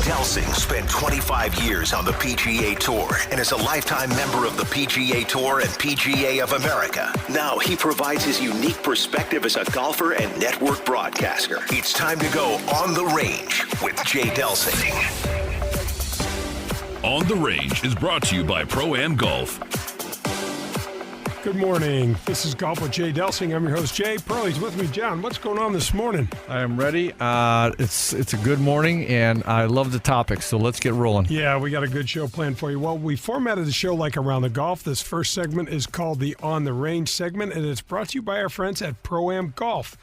Delsing spent 25 years on the PGA Tour and is a lifetime member of the PGA Tour and PGA of America. Now he provides his unique perspective as a golfer and network broadcaster. It's time to go on the range with Jay Delsing. On the Range is brought to you by Pro-Am Golf. Good morning. This is Golf with Jay Delsing. I'm your host, Jay. Pearlie's with me. John, what's going on this morning? I am ready. It's a good morning, and I love the topic, so let's get rolling. Yeah, we got a good show planned for you. Well, we formatted the show like Around the Golf. This first segment is called the On the Range segment, and it's brought to you by our friends at Pro-Am Golf.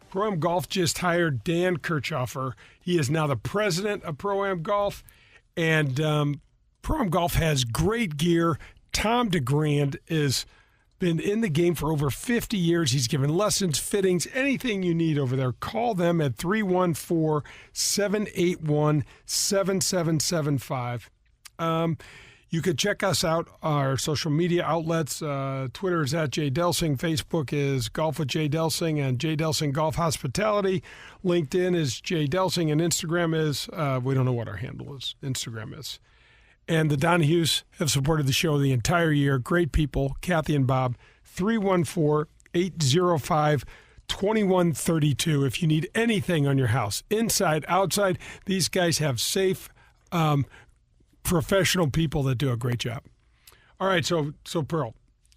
Pro-Am Golf just hired Dan Kirchhoffer. He is now the president of Pro-Am Golf, and Pro-Am Golf has great gear. Tom DeGrand is been in the game for over 50 years. He's given lessons, fittings, anything you need over there. Call them at 314-781-7775. You could check us out, our social media outlets. Twitter is at Jay Delsing. Facebook is Golf with Jay Delsing and Jay Delsing Golf Hospitality. LinkedIn is Jay Delsing, and Instagram is, we don't know what our handle is. Instagram is. And the Donahues have supported the show the entire year. Great people, Kathy and Bob. 314-805-2132 if you need anything on your house, inside, outside. These guys have safe, professional people that do a great job. All right, so Pearl,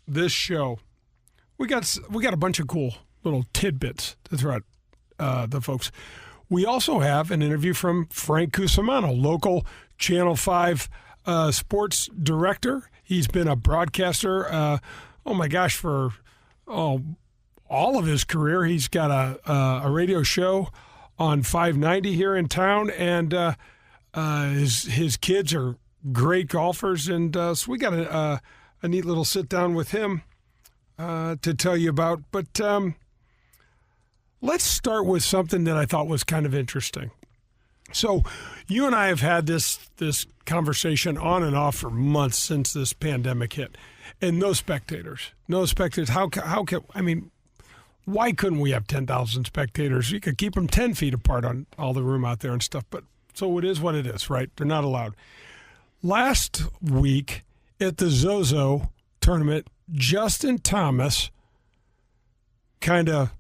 this show, we got a bunch of cool little tidbits to throw at the folks. We also have an interview from Frank Cusumano, local Channel 5 sports director. He's been a broadcaster, for all of his career. He's got a radio show on 590 here in town, and his kids are great golfers, and so we got a neat little sit down with him to tell you about. But let's start with something that I thought was kind of interesting. So you and I have had this conversation on and off for months since this pandemic hit, and no spectators. How can why couldn't we have 10,000 spectators? You could keep them 10 feet apart on all the room out there and stuff, but so it is what it is, right? They're not allowed. Last week at the Zozo tournament, Justin Thomas kind of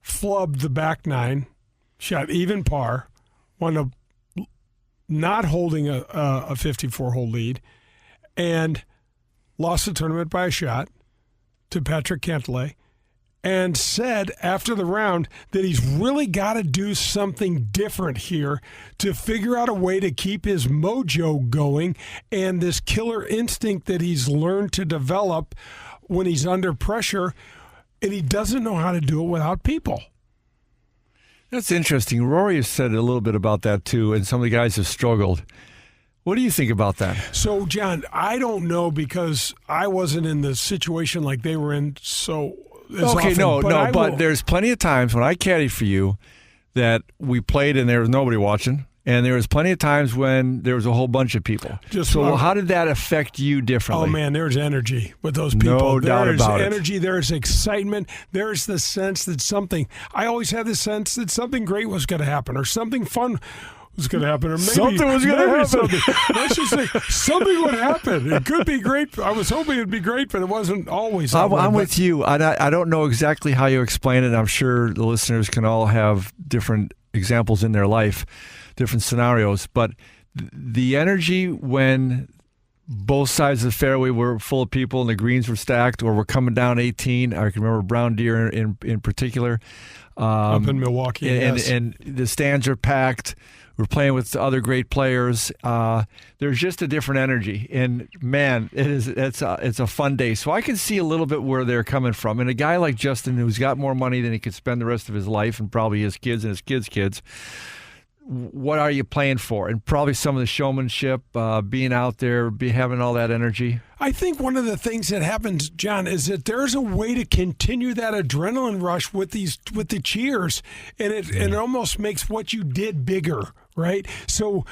flubbed the back nine, shot even par, wound up not holding a 54-hole lead, and lost the tournament by a shot to Patrick Cantlay, and said after the round that he's really got to do something different here to figure out a way to keep his mojo going and this killer instinct that he's learned to develop when he's under pressure, and he doesn't know how to do it without people. That's interesting. Rory has said a little bit about that, too, and some of the guys have struggled. What do you think about that? So, John, I don't know because I wasn't in the situation like they were in but there's plenty of times when I caddied for you that we played and there was nobody watching, and there was plenty of times when there was a whole bunch of people. How did that affect you differently? Oh, man, there's energy with those people. No doubt about it. There's energy, there's excitement, there's the sense that I always had the sense that something great was going to happen or something fun was going to happen, or maybe something was going to happen. Let's just say something would happen. It could be great. I was hoping it'd be great, but it wasn't always. I'm with you. I don't know exactly how you explain it. I'm sure the listeners can all have different examples in their life, different scenarios. But the energy when both sides of the fairway were full of people and the greens were stacked, or we're coming down 18. I can remember Brown Deer in particular. Up in Milwaukee, and the stands are packed. We're playing with other great players. There's just a different energy, and man, it's a fun day. So I can see a little bit where they're coming from. And a guy like Justin, who's got more money than he could spend the rest of his life, and probably his kids and his kids' kids, what are you playing for? And probably some of the showmanship, being out there, having all that energy. I think one of the things that happens, John, is that there's a way to continue that adrenaline rush with the cheers, and it almost makes what you did bigger, right? So,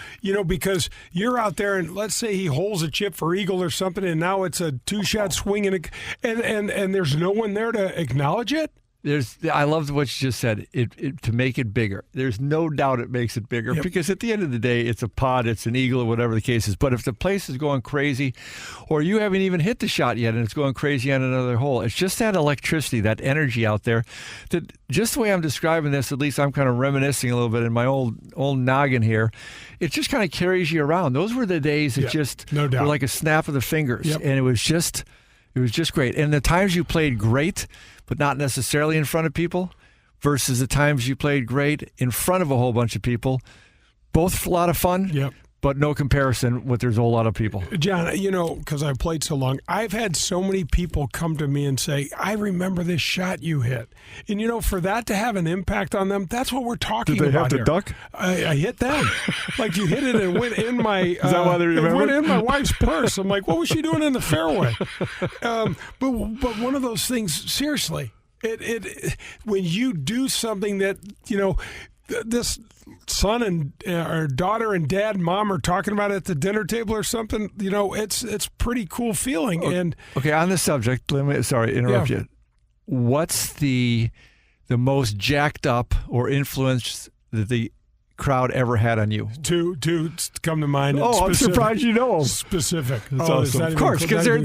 because you're out there, and let's say he holds a chip for eagle or something, and now it's a two-shot swing, and there's no one there to acknowledge it. I love what you just said. To make it bigger. There's no doubt it makes it bigger because at the end of the day, it's a pod, it's an eagle, or whatever the case is. But if the place is going crazy, or you haven't even hit the shot yet and it's going crazy on another hole, it's just that electricity, that energy out there. That just the way I'm describing this, at least I'm kind of reminiscing a little bit in my old noggin here. It just kind of carries you around. Those were the days that just no doubt. were like a snap of the fingers, Yep. and it was just great. And the times you played great, but not necessarily in front of people, versus the times you played great in front of a whole bunch of people, both a lot of fun, Yep. but no comparison with there's a whole lot of people. John, because I played so long, I've had so many people come to me and say, I remember this shot you hit. And, for that to have an impact on them, that's what we're talking about. Did they have to here. duck? I hit them. Like you hit it and went in my Is that why they remember? it went in my wife's purse. I'm like, what was she doing in the fairway? But one of those things, seriously, it when you do something that, this son and or daughter and dad and mom are talking about at the dinner table or something, it's pretty cool feeling. And okay, on this subject, sorry to interrupt you. What's the most jacked up or influence that the crowd ever had on you? to come to mind. I'm surprised you know them. Specific. That's awesome. Of course, because they're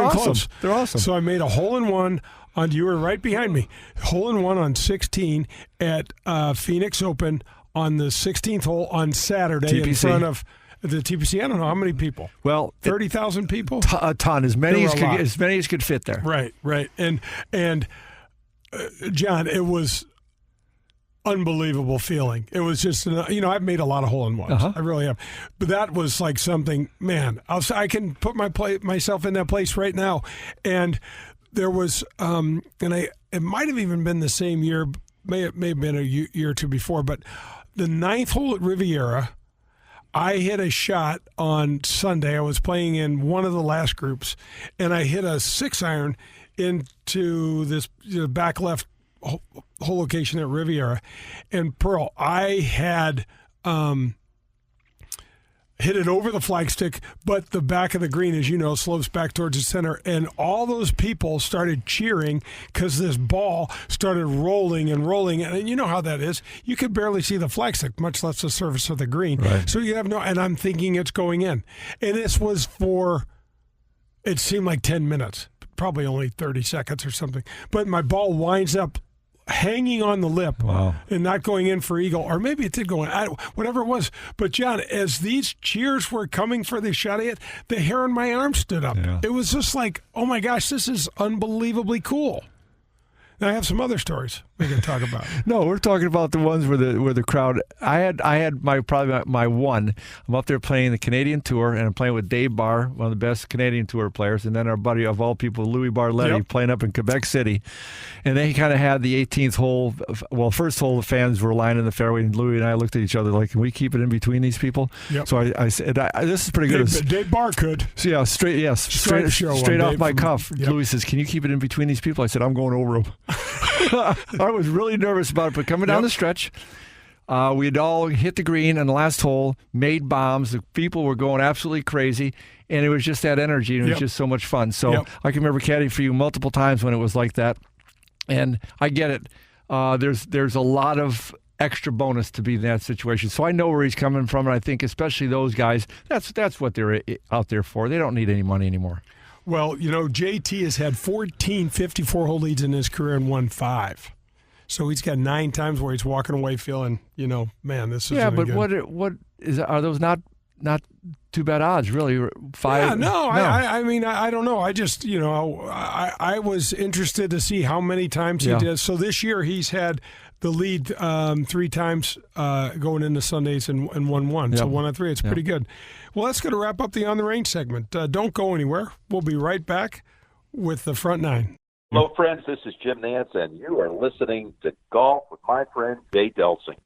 awesome. Close. They're awesome. So I made a hole-in-one on. You were right behind me. Hole-in-one on 16 at Phoenix Open on the 16th hole on Saturday TPC. in front of the TPC. I don't know how many people. Well, 30,000 people. A ton, as many as could fit there. Right. And John, it was unbelievable feeling. It was just, I've made a lot of hole-in-ones. Uh-huh. I really have. But that was like something, man, I can put myself in that place right now. And there was, it might have even been the same year, may have been a year or two before, but the 9th hole at Riviera, I hit a shot on Sunday. I was playing in one of the last groups, and I hit a 6-iron into this back left hole location at Riviera. And Pearl, I had hit it over the flagstick, but the back of the green, as you know, slopes back towards the center. And all those people started cheering because this ball started rolling and rolling. And you know how that is. You could barely see the flagstick, much less the surface of the green. Right. So you have and I'm thinking it's going in. And this was it seemed like 10 minutes, probably only 30 seconds or something. But my ball winds up hanging on the lip and not going in for eagle, or maybe it did go in, whatever it was. But John, as these cheers were coming for the shot I hit, the hair on my arm stood up. Yeah. It was just like, oh my gosh, this is unbelievably cool. And I have some other stories we can talk about. No, we're talking about the ones where the crowd. I had my one. I'm up there playing the Canadian Tour, and I'm playing with Dave Barr, one of the best Canadian Tour players, and then our buddy of all people, Louis Barletti, playing up in Quebec City. And they kind of had the 18th hole. Well, first hole, the fans were lining the fairway, and Louis and I looked at each other like, "Can we keep it in between these people?" Yep. So I said, "This is pretty good." Dave Barr could. So yeah, straight off my cuff. Yep. Louis says, "Can you keep it in between these people?" I said, "I'm going over them." I was really nervous about it, but coming down the stretch, we'd all hit the green on the last hole, made bombs. The people were going absolutely crazy, and it was just that energy, and it was just so much fun. So I can remember caddying for you multiple times when it was like that, and I get it. There's a lot of extra bonus to be in that situation. So I know where he's coming from, and I think especially those guys, that's what they're out there for. They don't need any money anymore. Well, JT has had 14 54-hole leads in his career and won 5. So he's got 9 times where he's walking away feeling, man, this is but good. what are those not too bad odds, really? 5? Yeah, no. I mean, I don't know. I just, I was interested to see how many times he did. So this year he's had the lead 3 times going into Sundays and won 1. Yep. So 1 out of 3. It's pretty good. Well, that's going to wrap up the On the Range segment. Don't go anywhere. We'll be right back with the front 9. Hello, friends. This is Jim Nance, and you are listening to Golf with my friend Jay Delsing.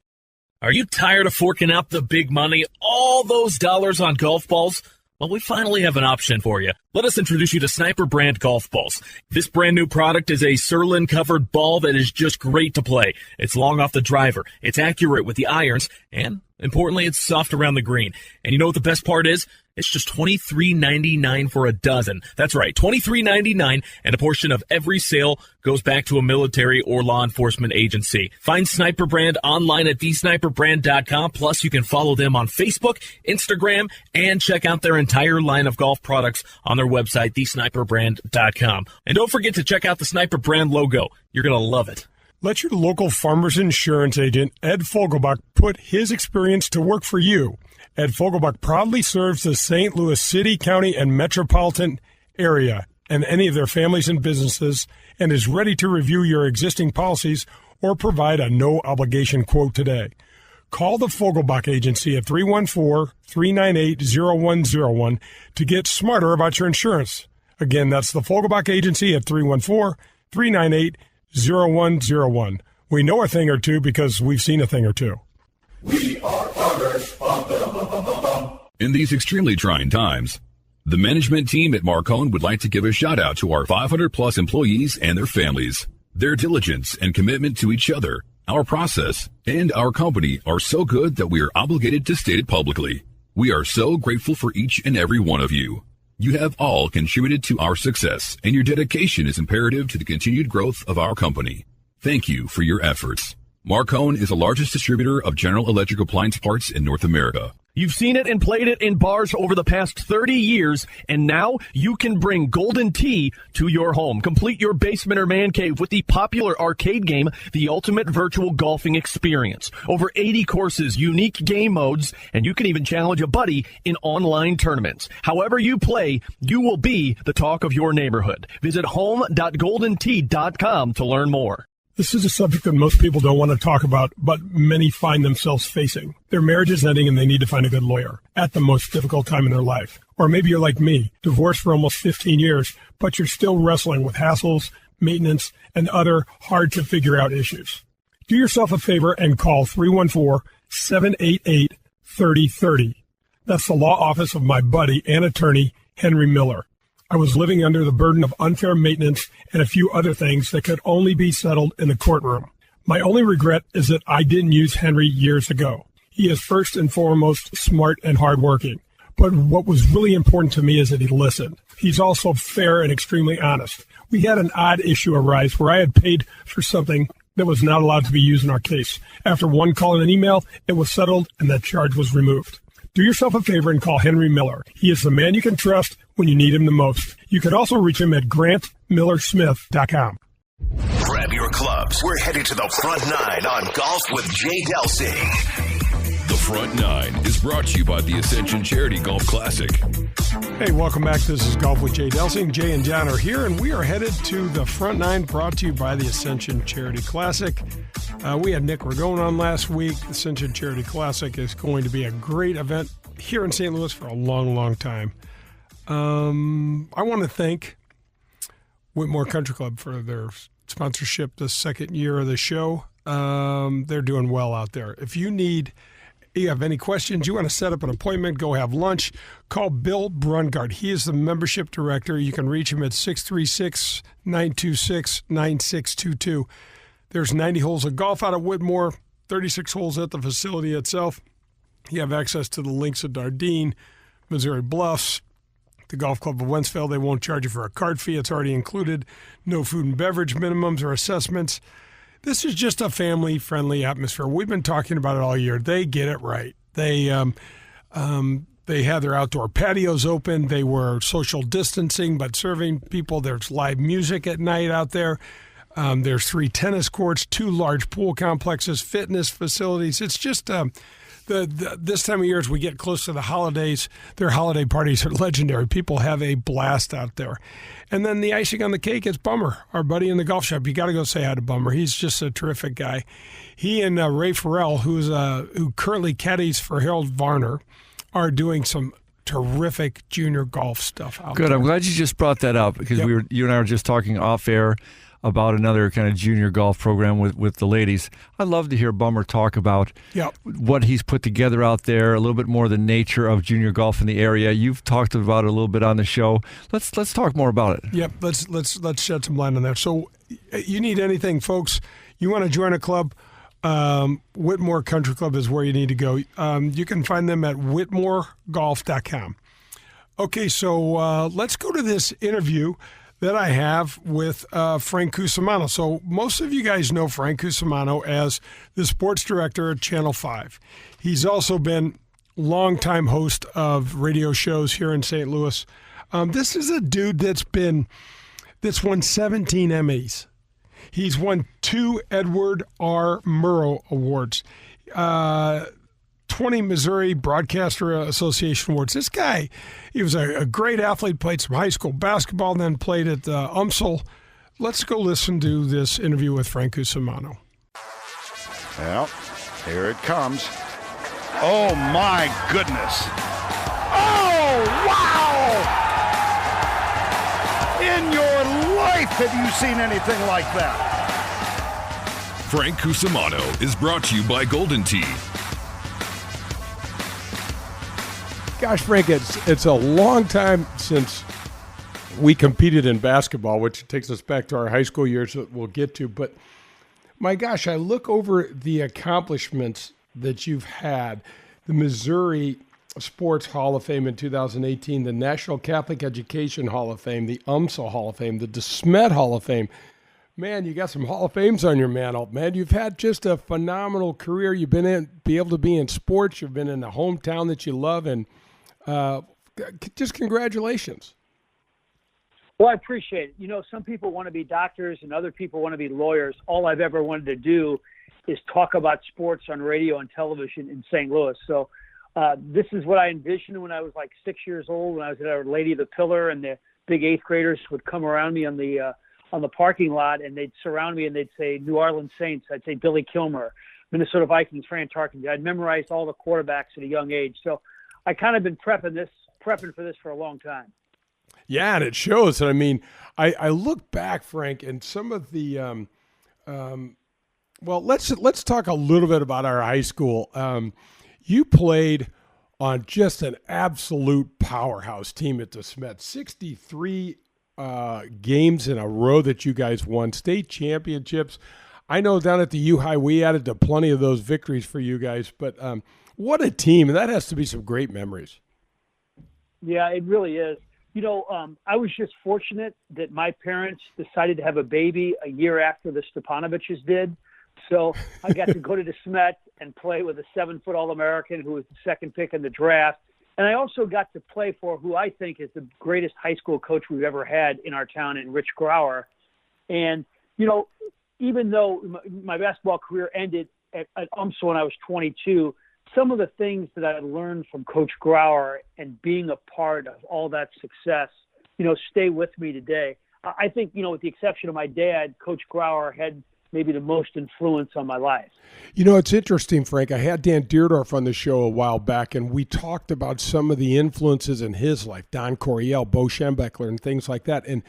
Are you tired of forking out the big money, all those dollars on golf balls? Well, we finally have an option for you. Let us introduce you to Sniper brand golf balls. This brand new product is a Surlyn-covered ball that is just great to play. It's long off the driver, it's accurate with the irons, and Importantly, it's soft around the green. And you know what the best part is? It's just $23.99 for a dozen. That's right, $23.99, and a portion of every sale goes back to a military or law enforcement agency. Find Sniper Brand online at thesniperbrand.com. Plus, you can follow them on Facebook, Instagram, and check out their entire line of golf products on their website, thesniperbrand.com. And don't forget to check out the Sniper Brand logo. You're going to love it. Let your local Farmers Insurance agent, Ed Fogelbach, put his experience to work for you. Ed Fogelbach proudly serves the St. Louis City, County, and metropolitan area and any of their families and businesses, and is ready to review your existing policies or provide a no-obligation quote today. Call the Fogelbach Agency at 314-398-0101 to get smarter about your insurance. Again, that's the Fogelbach Agency at 314-398-0101. We know a thing or two because we've seen a thing or two. We are farmers. In these extremely trying times, the management team at Marcone would like to give a shout out to our 500-plus employees and their families. Their diligence and commitment to each other, our process, and our company are so good that we are obligated to state it publicly. We are so grateful for each and every one of you. You have all contributed to our success, and your dedication is imperative to the continued growth of our company. Thank you for your efforts. Marcone is the largest distributor of general electric appliance parts in North America. You've seen it and played it in bars over the past 30 years, and now you can bring Golden Tee to your home. Complete your basement or man cave with the popular arcade game, The Ultimate Virtual Golfing Experience. Over 80 courses, unique game modes, and you can even challenge a buddy in online tournaments. However you play, you will be the talk of your neighborhood. Visit home.goldentee.com to learn more. This is a subject that most people don't want to talk about, but many find themselves facing. Their marriage is ending and they need to find a good lawyer at the most difficult time in their life. Or maybe you're like me, divorced for almost 15 years, but you're still wrestling with hassles, maintenance, and other hard-to-figure-out issues. Do yourself a favor and call 314-788-3030. That's the law office of my buddy and attorney, Henry Miller. I was living under the burden of unfair maintenance and a few other things that could only be settled in the courtroom. My only regret is that I didn't use Henry years ago. He is first and foremost smart and hardworking. But what was really important to me is that he listened. He's also fair and extremely honest. We had an odd issue arise where I had paid for something that was not allowed to be used in our case. After one call and an email, it was settled and that charge was removed. Do yourself a favor and call Henry Miller. He is the man you can trust when you need him the most. You could also reach him at grantmillersmith.com. Grab your clubs. We're headed to the front nine on Golf with Jay Delsing. The Front Nine is brought to you by the Ascension Charity Golf Classic. Hey, welcome back. This is Golf with Jay Delsing. Jay and John are here, and we are headed to the front nine, brought to you by the Ascension Charity Classic. We had Nick Ragone on last week. The Ascension Charity Classic is going to be a great event here in St. Louis for a long, long time. I want to thank Whitmore Country Club for their sponsorship this second year of the show. They're doing well out there. If you have any questions, you want to set up an appointment, go have lunch, call Bill Brungart. He is the membership director. You can reach him at 636-926-9622. There's 90 holes of golf out at Whitmore, 36 holes at the facility itself. You have access to the links of Dardenne, Missouri Bluffs, the Golf Club of Wentzville. They won't charge you for a card fee. It's already included. No food and beverage minimums or assessments. This is just a family-friendly atmosphere. We've been talking about it all year. They get it right. They had their outdoor patios open. They were social distancing but serving people. There's live music at night out there. There's 3 tennis courts, 2 large pool complexes, fitness facilities. It's just this time of year, as we get close to the holidays, their holiday parties are legendary. People have a blast out there. And then the icing on the cake is Bummer, our buddy in the golf shop. You got to go say hi to Bummer. He's just a terrific guy. He and Ray Farrell, who currently caddies for Harold Varner, are doing some terrific junior golf stuff out there. Good. I'm glad you just brought that up because you and I were just talking off air about another kind of junior golf program with the ladies. I'd love to hear Bummer talk about what he's put together out there, a little bit more the nature of junior golf in the area. You've talked about it a little bit on the show. Let's talk more about it. Yep, let's shed some light on that. So you need anything, folks. You want to join a club, Whitmore Country Club is where you need to go. You can find them at whitmoregolf.com. Okay, so let's go to this interview that I have with Frank Cusumano. So most of you guys know Frank Cusumano as the sports director at Channel 5. He's also been longtime host of radio shows here in St. Louis. This is a dude that's won 17 Emmys. He's won 2 Edward R. Murrow Awards, 20 Missouri Broadcaster Association Awards. This guy, he was a great athlete, played some high school basketball, then played at UMSL. Let's go listen to this interview with Frank Cusumano. Well, here it comes. Oh, my goodness. Oh, wow! In your life, have you seen anything like that? Frank Cusumano is brought to you by Golden Tee. Gosh, Frank, it's a long time since we competed in basketball, which takes us back to our high school years that we'll get to. But my gosh, I look over the accomplishments that you've had, the Missouri Sports Hall of Fame in 2018, the National Catholic Education Hall of Fame, the UMSL Hall of Fame, the DeSmet Hall of Fame. Man, you got some Hall of Fames on your mantle, man. You've had just a phenomenal career. You've been able to be in sports. You've been in the hometown that you love, and just congratulations. Well, I appreciate it. You know, some people want to be doctors and other people want to be lawyers. All I've ever wanted to do is talk about sports on radio and television in St. Louis. So this is what I envisioned when I was like 6 years old, when I was at Our Lady of the Pillar, and the big 8th graders would come around me on the parking lot, and they'd surround me and they'd say New Orleans Saints. I'd say Billy Kilmer, Minnesota Vikings, Fran Tarkenton. I'd memorized all the quarterbacks at a young age. So I kind of been prepping for this for a long time. Yeah, and it shows. I mean, I look back, Frank, and some of the well, let's talk a little bit about our high school. You played on just an absolute powerhouse team at DeSmet. 63 games in a row that you guys won, state championships. I know down at the U-High we added to plenty of those victories for you guys, but what a team, and that has to be some great memories. Yeah, it really is. You know, I was just fortunate that my parents decided to have a baby a year after the Stepanoviches did. So I got to go to DeSmet and play with a 7-foot All-American who was the second pick in the draft. And I also got to play for who I think is the greatest high school coach we've ever had in our town, in Rich Grauer. And, you know, even though my basketball career ended at UMSL when I was 22, some of the things that I learned from Coach Grauer and being a part of all that success, you know, stay with me today. I think, you know, with the exception of my dad, Coach Grauer had maybe the most influence on my life. You know, it's interesting, Frank. I had Dan Deerdorf on the show a while back, and we talked about some of the influences in his life, Don Coryell, Bo Schembechler, and things like that. And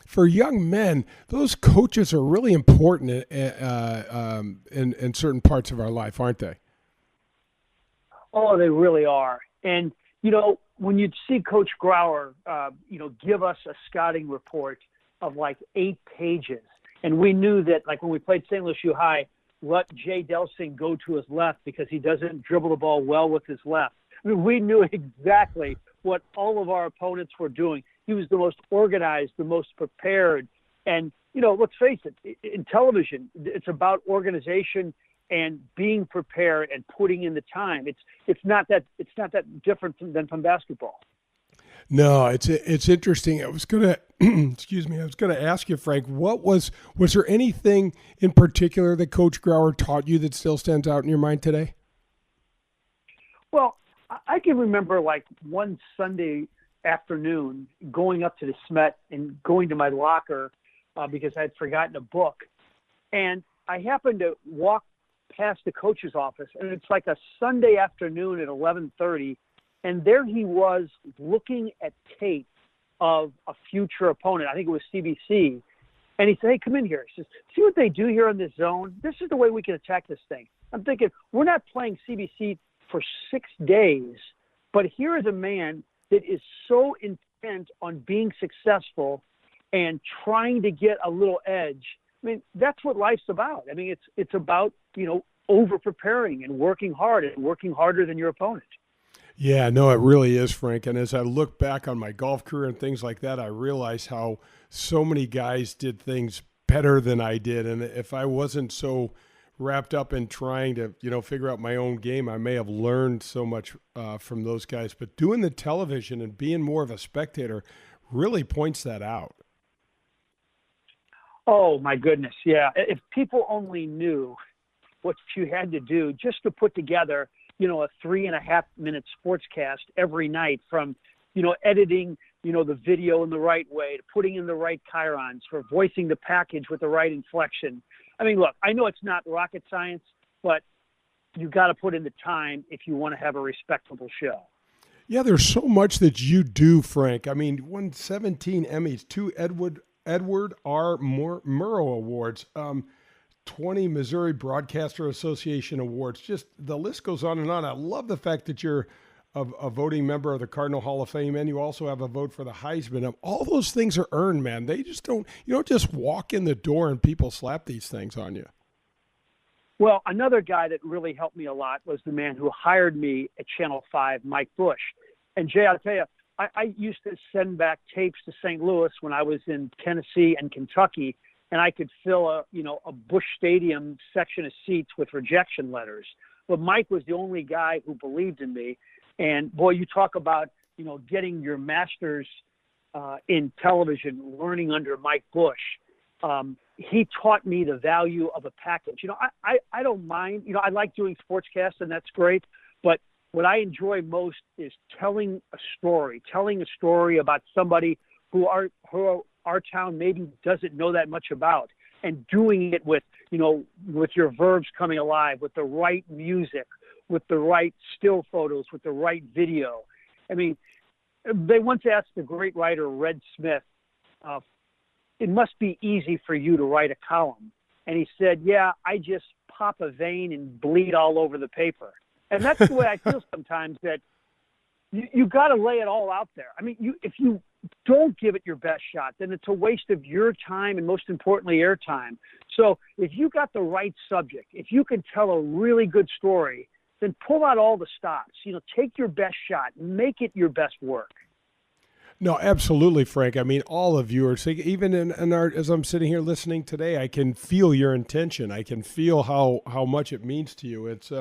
for young men, those coaches are really important in certain parts of our life, aren't they? Oh, they really are. And, you know, when you see Coach Grauer, you know, give us a scouting report of like 8 pages, and we knew that, like when we played St. Louis U-High, let Jay Delsing go to his left because he doesn't dribble the ball well with his left. I mean, we knew exactly what all of our opponents were doing. He was the most organized, the most prepared. And, you know, let's face it, in television, it's about organization and being prepared and putting in the time. It's not that different than from basketball. No, it's interesting. I was gonna excuse me. I was gonna ask you, Frank, was there anything in particular that Coach Grauer taught you that still stands out in your mind today? Well, I can remember like one Sunday afternoon going up to the DeSmet and going to my locker because I had forgotten a book, and I happened to walk past the coach's office, and it's like a Sunday afternoon at 11:30. And there he was looking at tape of a future opponent. I think it was CBC. And he said, hey, come in here. He says, see what they do here in this zone? This is the way we can attack this thing. I'm thinking, we're not playing CBC for 6 days, but here is a man that is so intent on being successful and trying to get a little edge. I mean, that's what life's about. I mean, it's about, you know, over preparing and working hard and working harder than your opponent. Yeah, no, it really is, Frank. And as I look back on my golf career and things like that, I realize how so many guys did things better than I did. And if I wasn't so wrapped up in trying to, figure out my own game, I may have learned so much from those guys. But doing the television and being more of a spectator really points that out. Oh, my goodness. Yeah. If people only knew what you had to do just to put together, a 3.5-minute sportscast every night, from, editing, the video in the right way, to putting in the right chyrons, for voicing the package with the right inflection. I mean, look, I know it's not rocket science, but you got to put in the time if you want to have a respectable show. Yeah, there's so much that you do, Frank. I mean, won 17 Emmys, 2 Edward R. Murrow Awards, 20 Missouri Broadcaster Association Awards. Just the list goes on and on. I love the fact that you're a voting member of the Cardinal Hall of Fame, and you also have a vote for the Heisman. All those things are earned, man. They just don't, you don't just walk in the door and people slap these things on you. Well, another guy that really helped me a lot was the man who hired me at Channel 5, Mike Bush. And Jay, I'll tell you, I used to send back tapes to St. Louis when I was in Tennessee and Kentucky, and I could fill a Bush Stadium section of seats with rejection letters. But Mike was the only guy who believed in me. And boy, you talk about, getting your master's in television, learning under Mike Bush. He taught me the value of a package. I don't mind, I like doing sportscasts, and that's great. But what I enjoy most is telling a story about somebody who our town maybe doesn't know that much about, and doing it with your verbs coming alive, with the right music, with the right still photos, with the right video. I mean, they once asked the great writer Red Smith, it must be easy for you to write a column. And he said, yeah, I just pop a vein and bleed all over the paper. And that's the way I feel sometimes, that you got to lay it all out there. I mean, if you don't give it your best shot, then it's a waste of your time and, most importantly, airtime. So if you got the right subject, if you can tell a really good story, then pull out all the stops. Take your best shot, make it your best work. No, absolutely, Frank. I mean, all of you are saying, even in our, as I'm sitting here listening today, I can feel your intention. I can feel how much it means to you. It's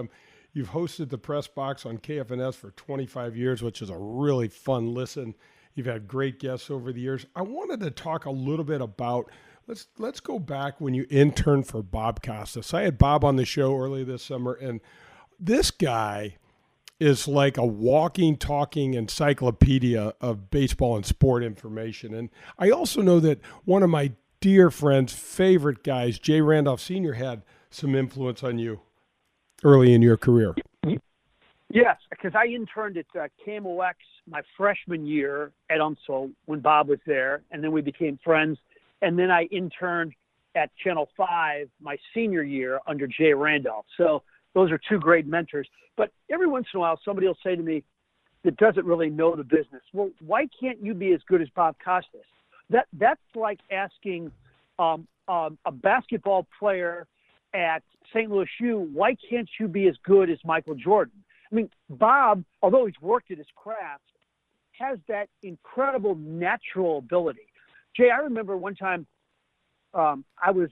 you've hosted the Press Box on KFNS for 25 years, which is a really fun listen. You've had great guests over the years. I wanted to talk a little bit about, let's go back when you interned for Bob Costas. I had Bob on the show early this summer, and this guy is like a walking, talking encyclopedia of baseball and sport information. And I also know that one of my dear friends' favorite guys, Jay Randolph Sr., had some influence on you early in your career. Yes, because I interned at KMOX my freshman year at UMSL when Bob was there, and then we became friends. And then I interned at Channel 5 my senior year under Jay Randolph. So those are two great mentors. But every once in a while, somebody will say to me that doesn't really know the business, well, why can't you be as good as Bob Costas? That's like asking a basketball player at St. Louis U, why can't you be as good as Michael Jordan? I mean, Bob, although he's worked at his craft, has that incredible natural ability. Jay, I remember one time I was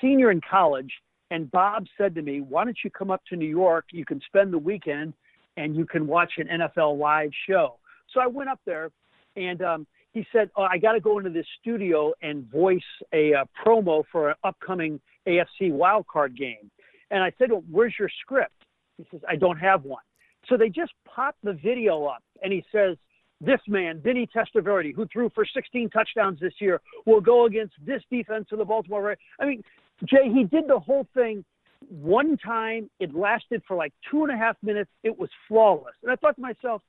senior in college, and Bob said to me, why don't you come up to New York? You can spend the weekend and you can watch an NFL live show. So I went up there, and he said, I got to go into this studio and voice a promo for an upcoming AFC wildcard game. And I said, well, where's your script? He says, I don't have one. So they just popped the video up, and he says, this man, Vinny Testaverde, who threw for 16 touchdowns this year, will go against this defense of the Baltimore Ravens. I mean, Jay, he did the whole thing one time. It lasted for like 2.5 minutes. It was flawless. And I thought to myself,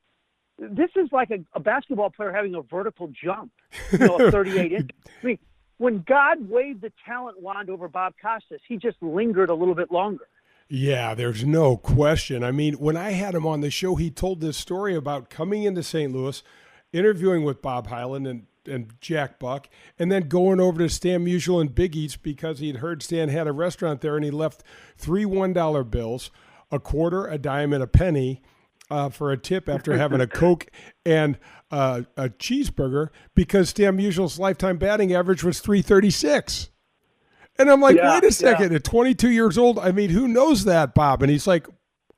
this is like a basketball player having a vertical jump, of 38 inches. I mean, when God waved the talent wand over Bob Costas, he just lingered a little bit longer. Yeah, there's no question. I mean, when I had him on the show, he told this story about coming into St. Louis, interviewing with Bob Hyland, and and Jack Buck, and then going over to Stan Musial and Big Eats because he'd heard Stan had a restaurant there, and he left 3 $1 bills, a quarter, a dime, and a penny for a tip after having a Coke and a cheeseburger because Stan Musial's lifetime batting average was .336. And I'm like, wait a second, at 22 years old, I mean, who knows that, Bob? And he's like,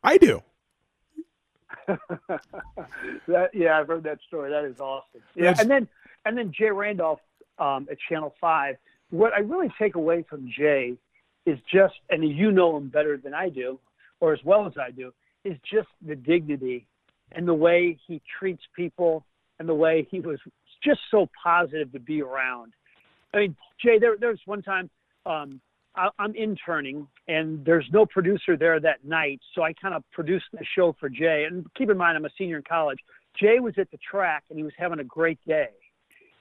I do. I've heard that story. That is awesome. Yeah, and then Jay Randolph at Channel 5. What I really take away from Jay is just, and you know him better than I do, or as well as I do, is just the dignity and the way he treats people and the way he was just so positive to be around. I mean, Jay, there's one time I'm interning, and there's no producer there that night, so I kind of produced the show for Jay. And keep in mind, I'm a senior in college. Jay was at the track, and he was having a great day.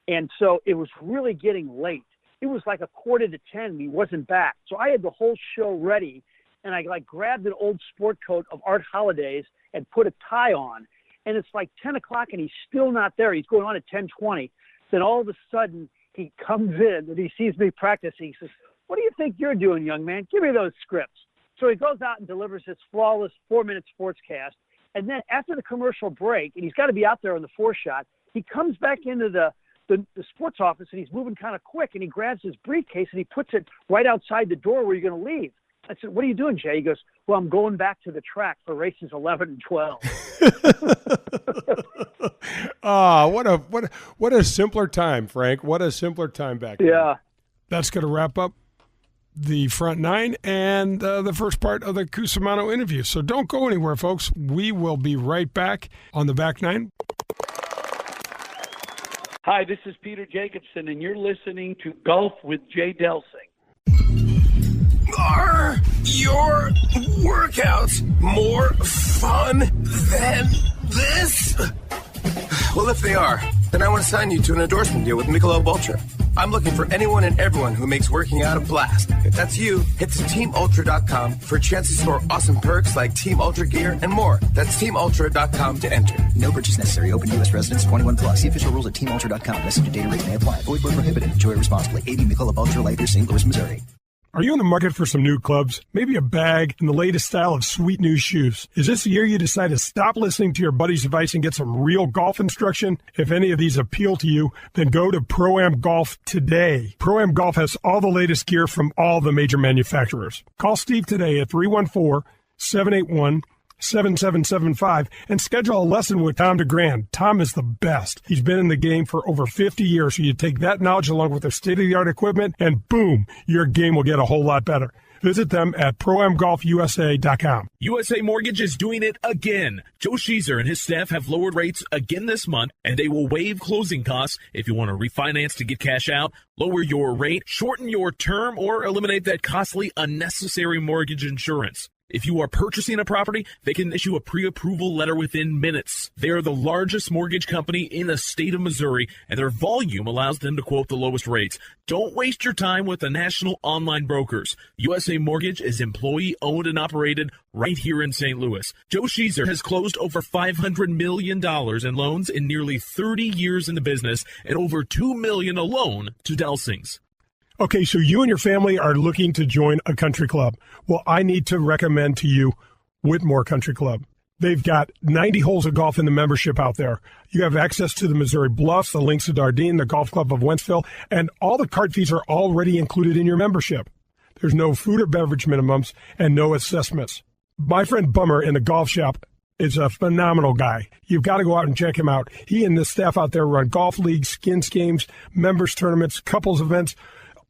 And so it was really getting late. It was like 9:45 and he wasn't back. So I had the whole show ready, and I grabbed an old sport coat of Art Holiday's and put a tie on. And it's like 10 o'clock, and he's still not there. He's going on at 10:20. Then all of a sudden, he comes in, and he sees me practicing. He says, "What do you think you're doing, young man? Give me those scripts." So he goes out and delivers this flawless 4-minute sportscast. And then after the commercial break, and he's got to be out there on the 4-shot, he comes back into the sports office, and he's moving kind of quick, and he grabs his briefcase, and he puts it right outside the door where you're going to leave. I said, "What are you doing, Jay?" He goes, "Well, I'm going back to the track for races 11 and 12. What a simpler time, Frank. What a simpler time back then. Yeah. That's going to wrap up the front nine and the first part of the Cusumano interview. So don't go anywhere, folks. We will be right back on the back nine. Hi, this is Peter Jacobson, and you're listening to Golf with Jay Delsing. Are your workouts more fun than this? Well, if they are, then I want to sign you to an endorsement deal with Michelob Ultra. I'm looking for anyone and everyone who makes working out a blast. If that's you, head to TeamUltra.com for a chance to score awesome perks like Team Ultra gear and more. That's TeamUltra.com to enter. No purchase necessary. Open U.S. residents 21 plus. See official rules at TeamUltra.com. Message and data rates may apply. Void where prohibited. Enjoy responsibly. 80 Michelob Ultra Light Beer, St. Louis, Missouri. Are you in the market for some new clubs? Maybe a bag and the latest style of sweet new shoes? Is this the year you decide to stop listening to your buddy's advice and get some real golf instruction? If any of these appeal to you, then go to Pro-Am Golf today. Pro-Am Golf has all the latest gear from all the major manufacturers. Call Steve today at 314-781-7775 and schedule a lesson with Tom DeGrand. Tom is the best. He's been in the game for over 50 years, so you take that knowledge along with their state-of-the-art equipment, and boom, your game will get a whole lot better. Visit them at ProAmGolfUSA.com. USA Mortgage is doing it again. Joe Sheezer and his staff have lowered rates again this month, and they will waive closing costs if you want to refinance to get cash out, lower your rate, shorten your term, or eliminate that costly, unnecessary mortgage insurance. If you are purchasing a property, they can issue a pre-approval letter within minutes. They are the largest mortgage company in the state of Missouri, and their volume allows them to quote the lowest rates. Don't waste your time with the national online brokers. USA Mortgage is employee-owned and operated right here in St. Louis. Joe Sheezer has closed over $500 million in loans in nearly 30 years in the business, and over $2 million alone to Delsings. Okay, so you and your family are looking to join a country club. Well, I need to recommend to you Whitmore Country Club. They've got 90 holes of golf in the membership out there. You have access to the Missouri Bluffs, the Links of Dardenne, the Golf Club of Wentzville, and all the cart fees are already included in your membership. There's no food or beverage minimums and no assessments. My friend Bummer in the golf shop is a phenomenal guy. You've got to go out and check him out. He and the staff out there run golf leagues, skins games, members tournaments, couples events,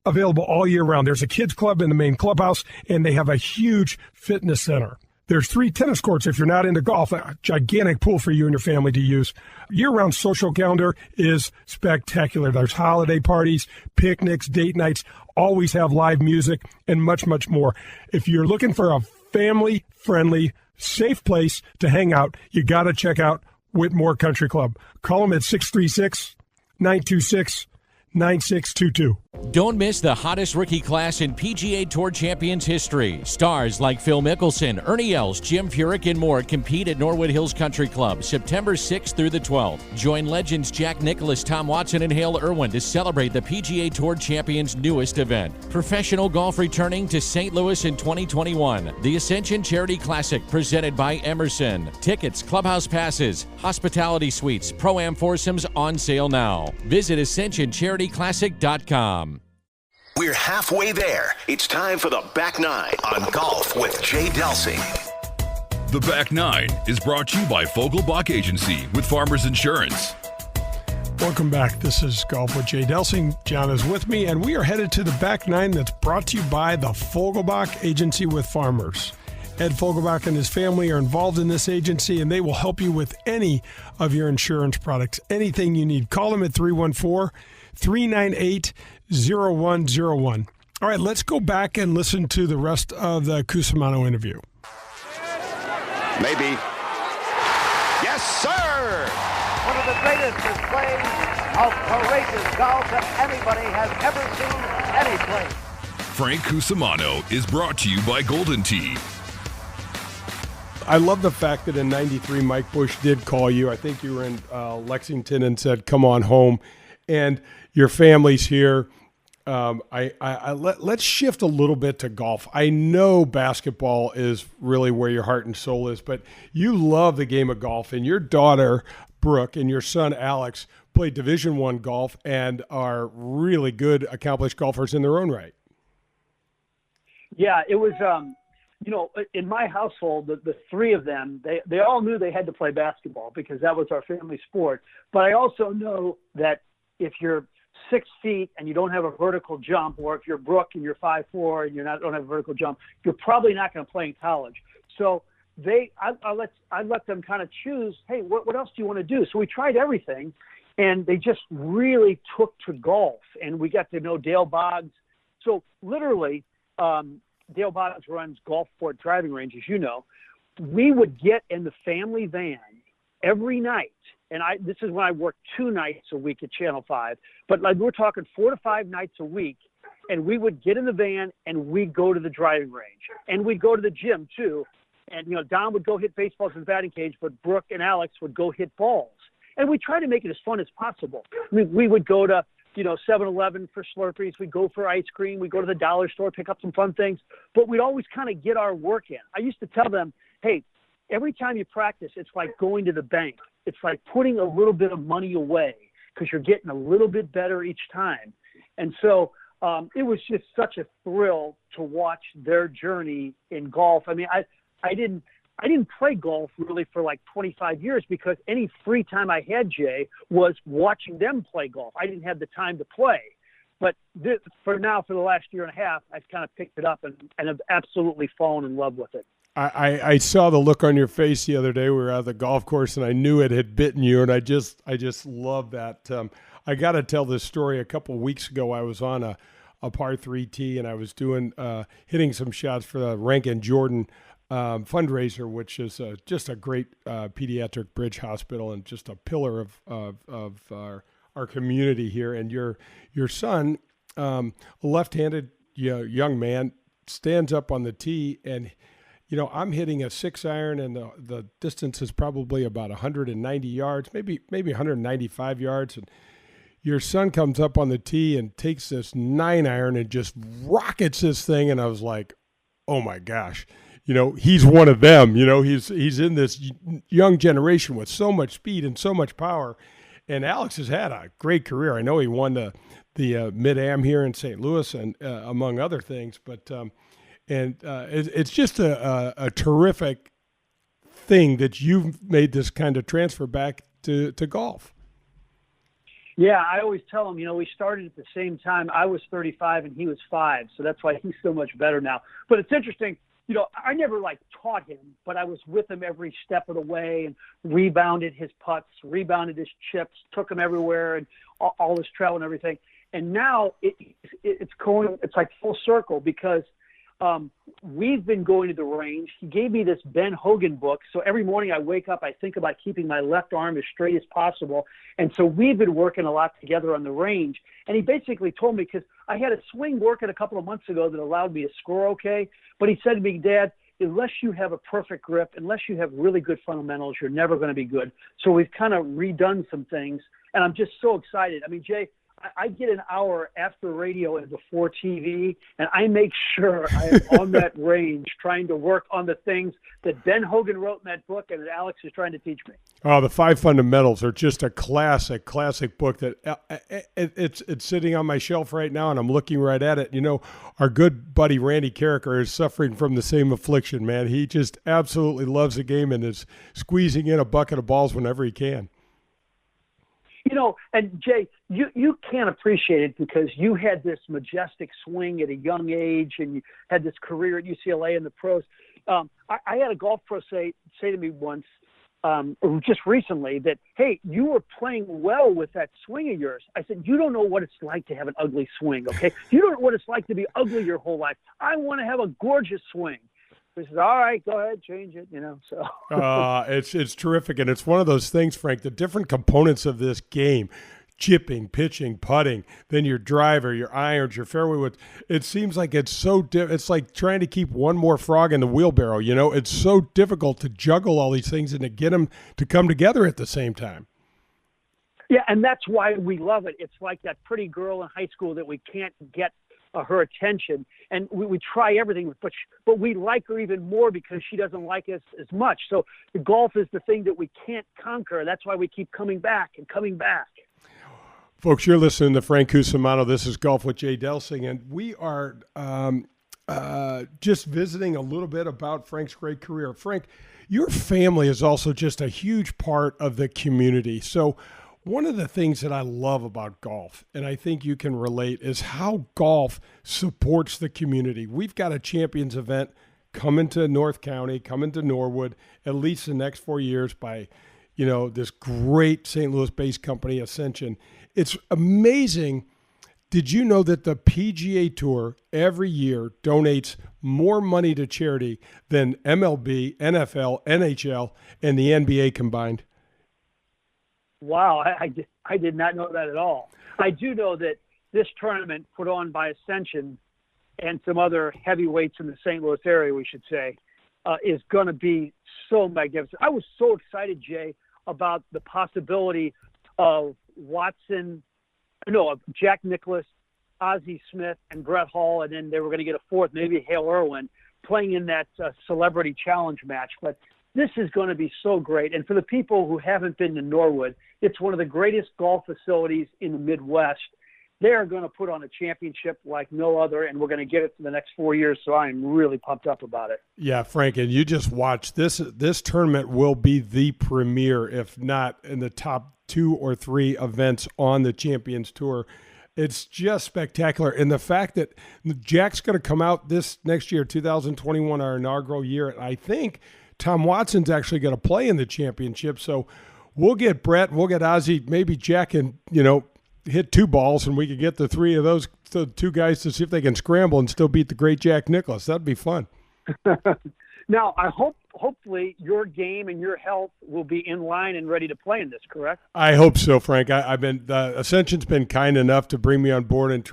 available all year round. There's a kids club in the main clubhouse, and they have a huge fitness center. There's 3 tennis courts if you're not into golf, a gigantic pool for you and your family to use. Year-round social calendar is spectacular. There's holiday parties, picnics, date nights, always have live music, and much, much more. If you're looking for a family-friendly, safe place to hang out, you got to check out Whitmore Country Club. Call them at 636-926-9999 9622. Don't miss the hottest rookie class in PGA Tour Champions history. Stars like Phil Mickelson, Ernie Els, Jim Furyk, and more compete at Norwood Hills Country Club September 6th through the 12th. Join legends Jack Nicklaus, Tom Watson, and Hale Irwin to celebrate the PGA Tour Champions' newest event. Professional golf returning to St. Louis in 2021. The Ascension Charity Classic presented by Emerson. Tickets, clubhouse passes, hospitality suites, Pro-Am foursomes on sale now. Visit AscensionCharityClassic.com. We're halfway there. It's time for the Back Nine on Golf with Jay Delsing. The Back Nine is brought to you by Fogelbach Agency with Farmers Insurance. Welcome back. This is Golf with Jay Delsing. John is with me, and we are headed to the Back Nine that's brought to you by the Fogelbach Agency with Farmers. Ed Fogelbach and his family are involved in this agency, and they will help you with any of your insurance products, anything you need. Call them at 314-398-0101. All right, let's go back and listen to the rest of the Cusumano interview. Maybe. Yes, sir! One of the greatest displays of courageous golf that anybody has ever seen any place. Frank Cusumano is brought to you by Golden Tee. I love the fact that in '93, Mike Bush did call you. I think you were in Lexington and said, "Come on home," and your family's here. Let's shift a little bit to golf. I know basketball is really where your heart and soul is, but you love the game of golf, and your daughter Brooke and your son Alex play Division I golf and are really good, accomplished golfers in their own right. Yeah, it was. In my household, the three of them, they all knew they had to play basketball because that was our family sport. But I also know that if you're 6 feet and you don't have a vertical jump, or if you're Brooke and you're 5'4" and don't have a vertical jump, you're probably not going to play in college. So I let them kind of choose, hey, what else do you want to do? So we tried everything, and they just really took to golf, and we got to know Dale Boggs. So literally, Dale Boggs runs Gulfport driving range, as you know. We would get in the family van every night, and this is when I worked 2 nights a week at Channel 5, but like we're talking 4 to 5 nights a week, and we would get in the van and we'd go to the driving range, and we'd go to the gym too. And Don would go hit baseballs in the batting cage, but Brooke and Alex would go hit balls, and we try to make it as fun as possible. I mean, we would go to 7-Eleven for Slurpees. We'd go for ice cream. We'd go to the dollar store, pick up some fun things. But we'd always kind of get our work in. I used to tell them, hey, every time you practice, it's like going to the bank. It's like putting a little bit of money away because you're getting a little bit better each time. And so it was just such a thrill to watch their journey in golf. I mean, I didn't play golf really for like 25 years because any free time I had, Jay, was watching them play golf. I didn't have the time to play. But for the last year and a half, I've kind of picked it up and have absolutely fallen in love with it. I saw the look on your face the other day. We were at the golf course, and I knew it had bitten you, and I just love that. I got to tell this story. A couple of weeks ago, I was on a par 3 tee, and I was doing hitting some shots for the Rankin Jordan fundraiser, which is just a great pediatric bridge hospital and just a pillar of our community here. And your son, a left-handed young man, stands up on the tee, and I'm hitting a 6-iron, and the distance is probably about 190 yards, maybe 195 yards, and your son comes up on the tee and takes this 9-iron and just rockets this thing, and I was like, oh my gosh. He's one of them. He's in this young generation with so much speed and so much power. And Alex has had a great career. I know he won the Mid-Am here in St. Louis, and among other things. But it's just a terrific thing that you've made this kind of transfer back to golf. Yeah, I always tell him, we started at the same time. I was 35 and he was 5, so that's why he's so much better now. But it's interesting. I never taught him, but I was with him every step of the way and rebounded his putts, rebounded his chips, took him everywhere, and all his travel and everything. And now it's like full circle because we've been going to the range. He gave me this Ben Hogan book. So every morning I wake up, I think about keeping my left arm as straight as possible. And so we've been working a lot together on the range. And he basically told me, because I had a swing working a couple of months ago that allowed me to score okay. But he said to me, Dad, unless you have a perfect grip, unless you have really good fundamentals, you're never going to be good. So we've kind of redone some things. And I'm just so excited. I mean, Jay, I get an hour after radio and before TV, and I make sure I am on that range trying to work on the things that Ben Hogan wrote in that book and that Alex is trying to teach me. Oh, the 5 Fundamentals are just a classic book that it's sitting on my shelf right now, and I'm looking right at it. You know, our good buddy Randy Carricker is suffering from the same affliction, man. He just absolutely loves the game and is squeezing in a bucket of balls whenever he can. You know, and Jay, you can't appreciate it because you had this majestic swing at a young age and you had this career at UCLA in the pros. I had a golf pro say to me once, just recently, that, hey, you were playing well with that swing of yours. I said, you don't know what it's like to have an ugly swing, okay? You don't know what it's like to be ugly your whole life. I want to have a gorgeous swing. He says, all right, go ahead, change it, you know. So it's terrific, and it's one of those things, Frank, the different components of this game, chipping, pitching, putting, then your driver, your irons, your fairway wood. It seems like it's so it's like trying to keep one more frog in the wheelbarrow, you know. It's so difficult to juggle all these things and to get them to come together at the same time. Yeah, and that's why we love it. It's like that pretty girl in high school that we can't get her attention, and we try everything, but we like her even more because she doesn't like us as much. So the golf is the thing that we can't conquer. That's why we keep coming back and coming back. Folks, you're listening to Frank Cusumano. This is Golf with Jay Delsing, and we are just visiting a little bit about Frank's great career. Frank, your family is also just a huge part of the community. So one of the things that I love about golf, and I think you can relate, is how golf supports the community. We've got a Champions event coming to North County, coming to Norwood, at least the next 4 years by, you know, this great St. Louis-based company, Ascension. It's amazing. Did you know that the PGA Tour every year donates more money to charity than MLB, NFL, NHL, and the NBA combined? Wow, I did not know that at all. I do know that this tournament put on by Ascension and some other heavyweights in the St. Louis area, we should say, is going to be so magnificent. I was so excited, Jay, about the possibility of Jack Nicklaus, Ozzie Smith, and Brett Hall, and then they were going to get a fourth, maybe Hale Irwin, playing in that celebrity challenge match. But this is going to be so great. And for the people who haven't been to Norwood, it's one of the greatest golf facilities in the Midwest. They are going to put on a championship like no other, and we're going to get it for the next 4 years, so I'm really pumped up about it. Yeah, Frank, and you just watch. This tournament will be the premier, if not in the top 2 or 3 events on the Champions Tour. It's just spectacular. And the fact that Jack's going to come out this next year, 2021, our inaugural year, and I think Tom Watson's actually going to play in the championship. So we'll get Brett, we'll get Ozzie, maybe Jack and, you know, hit 2 balls, and we could get the 3 of those, the 2 guys, to see if they can scramble and still beat the great Jack Nicklaus. That'd be fun. Now, hopefully your game and your health will be in line and ready to play in this, correct? I hope so, Frank. Ascension's been kind enough to bring me on board and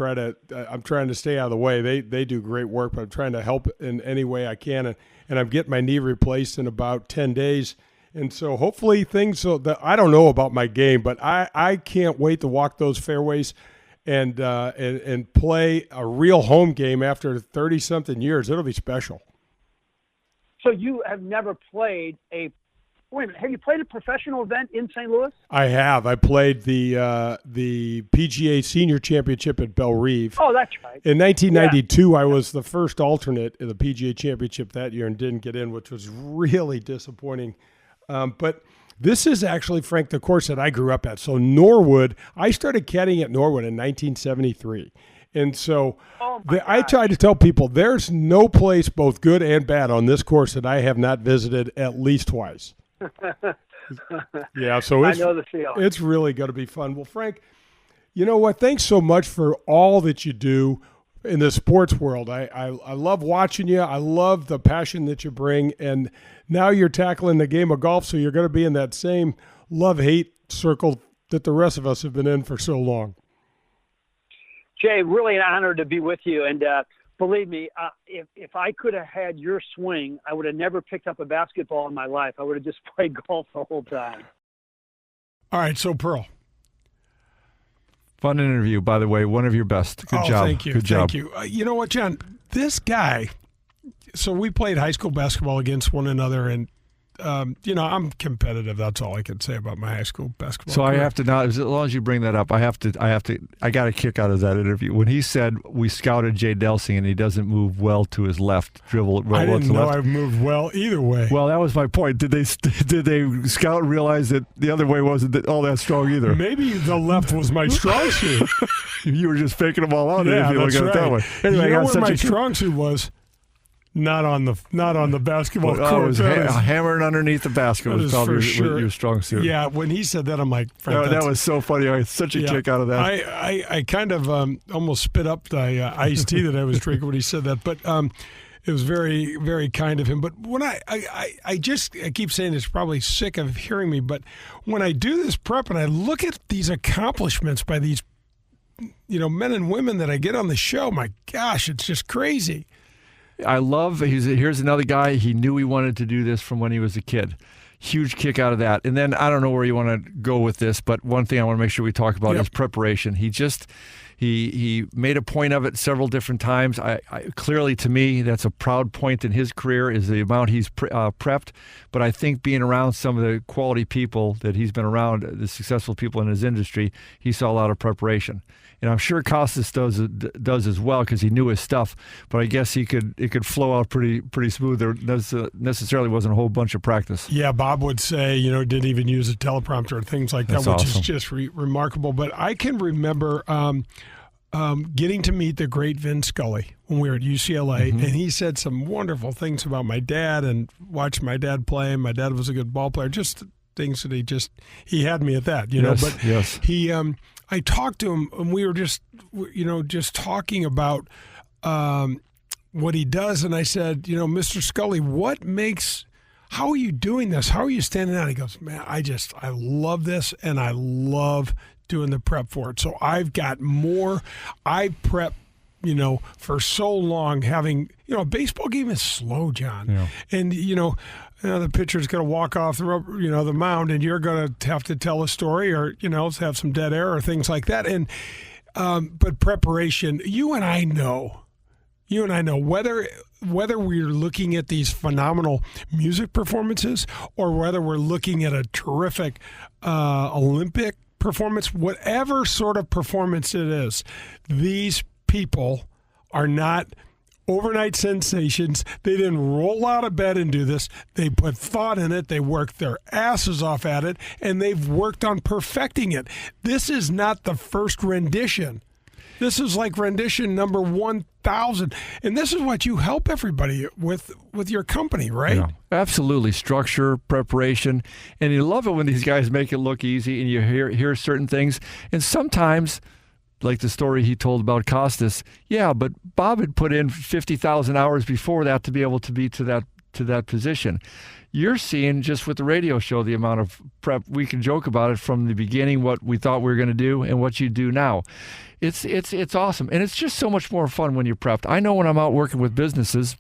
I'm trying to stay out of the way. They do great work, but I'm trying to help in any way I can. And I'm getting my knee replaced in about 10 days. And so hopefully I don't know about my game, but I can't wait to walk those fairways and play a real home game after 30-something years. It'll be special. So you have never played have you played a professional event in St. Louis? I have. I played the PGA Senior Championship at Belle Reve. Oh, that's right. In 1992, I was the first alternate in the PGA Championship that year and didn't get in, which was really disappointing. But this is actually, Frank, the course that I grew up at. So Norwood, I started caddying at Norwood in 1973. And so I try to tell people there's no place, both good and bad, on this course that I have not visited at least twice. Yeah, so I know the feeling. It's really going to be fun. Well, Frank, you know what? Thanks so much for all that you do in the sports world. I love watching you. I love the passion that you bring. And now you're tackling the game of golf, so you're going to be in that same love-hate circle that the rest of us have been in for so long. Jay, really an honor to be with you. And believe me, if I could have had your swing, I would have never picked up a basketball in my life. I would have just played golf the whole time. All right, so Pearl. Fun interview, by the way. One of your best. Good job. Thank you. Good job. Thank you. You know what, John? This guy, so we played high school basketball against one another, and I'm competitive. That's all I can say about my high school basketball. So career. I have to not, as long as you bring that up, I got a kick out of that interview when he said we scouted Jay Delsing and he doesn't move well to his left, dribble well I to didn't the know left. I moved well either way. Well, that was my point. Did they scout and realize that the other way wasn't all that strong either? Maybe the left was my strong suit. You were just faking them all out. Yeah, if you look that's at it that way. right. Anyway, you know I got where such my a strong suit was? Not on the basketball court. It was hammering underneath the basket was probably your strong suit. Yeah, when he said that, I'm like, Frank, that was so funny. I had such a kick out of that. I kind of almost spit up the iced tea that I was drinking when he said that, but it was very, very kind of him. But when I keep saying it's probably sick of hearing me, but when I do this prep and I look at these accomplishments by these men and women that I get on the show, my gosh, it's just crazy. I love, here's another guy, he knew he wanted to do this from when he was a kid. Huge kick out of that. And then I don't know where you want to go with this, but one thing I want to make sure we talk about is preparation. He made a point of it several different times. I clearly, to me, that's a proud point in his career is the amount he's prepped. But I think being around some of the quality people that he's been around, the successful people in his industry, he saw a lot of preparation. And I'm sure Costas does as well because he knew his stuff. But I guess it could flow out pretty smooth. There necessarily wasn't a whole bunch of practice. Yeah, Bob would say, didn't even use a teleprompter or things like that, which is just remarkable. But I can remember getting to meet the great Vin Scully when we were at UCLA, and he said some wonderful things about my dad and watched my dad play. My dad was a good ball player, just things that he had me at that, But he, I talked to him, and we were just talking about what he does, and I said, Mr. Scully, how are you doing this? How are you standing out? He goes, man, I love this, and I love doing the prep for it. So I've got more. I prep, for so long having, a baseball game is slow, John. Yeah. And, the pitcher's going to walk off the mound, and you're going to have to tell a story or, have some dead air or things like that. And, but preparation, you and I know whether we're looking at these phenomenal music performances or whether we're looking at a terrific Olympic performance, whatever sort of performance it is, these people are not overnight sensations. They didn't roll out of bed and do this. They put thought in it. They worked their asses off at it, and they've worked on perfecting it. This is not the first rendition. This is like rendition number 1,000. And this is what you help everybody with your company, right? Yeah, absolutely. Structure, preparation. And you love it when these guys make it look easy and you hear certain things. And sometimes, like the story he told about Costas, but Bob had put in 50,000 hours before that to be able to be to that position. You're seeing just with the radio show the amount of prep. We can joke about it from the beginning, what we thought we were going to do and what you do now. It's awesome. And it's just so much more fun when you're prepped. I know when I'm out working with businesses,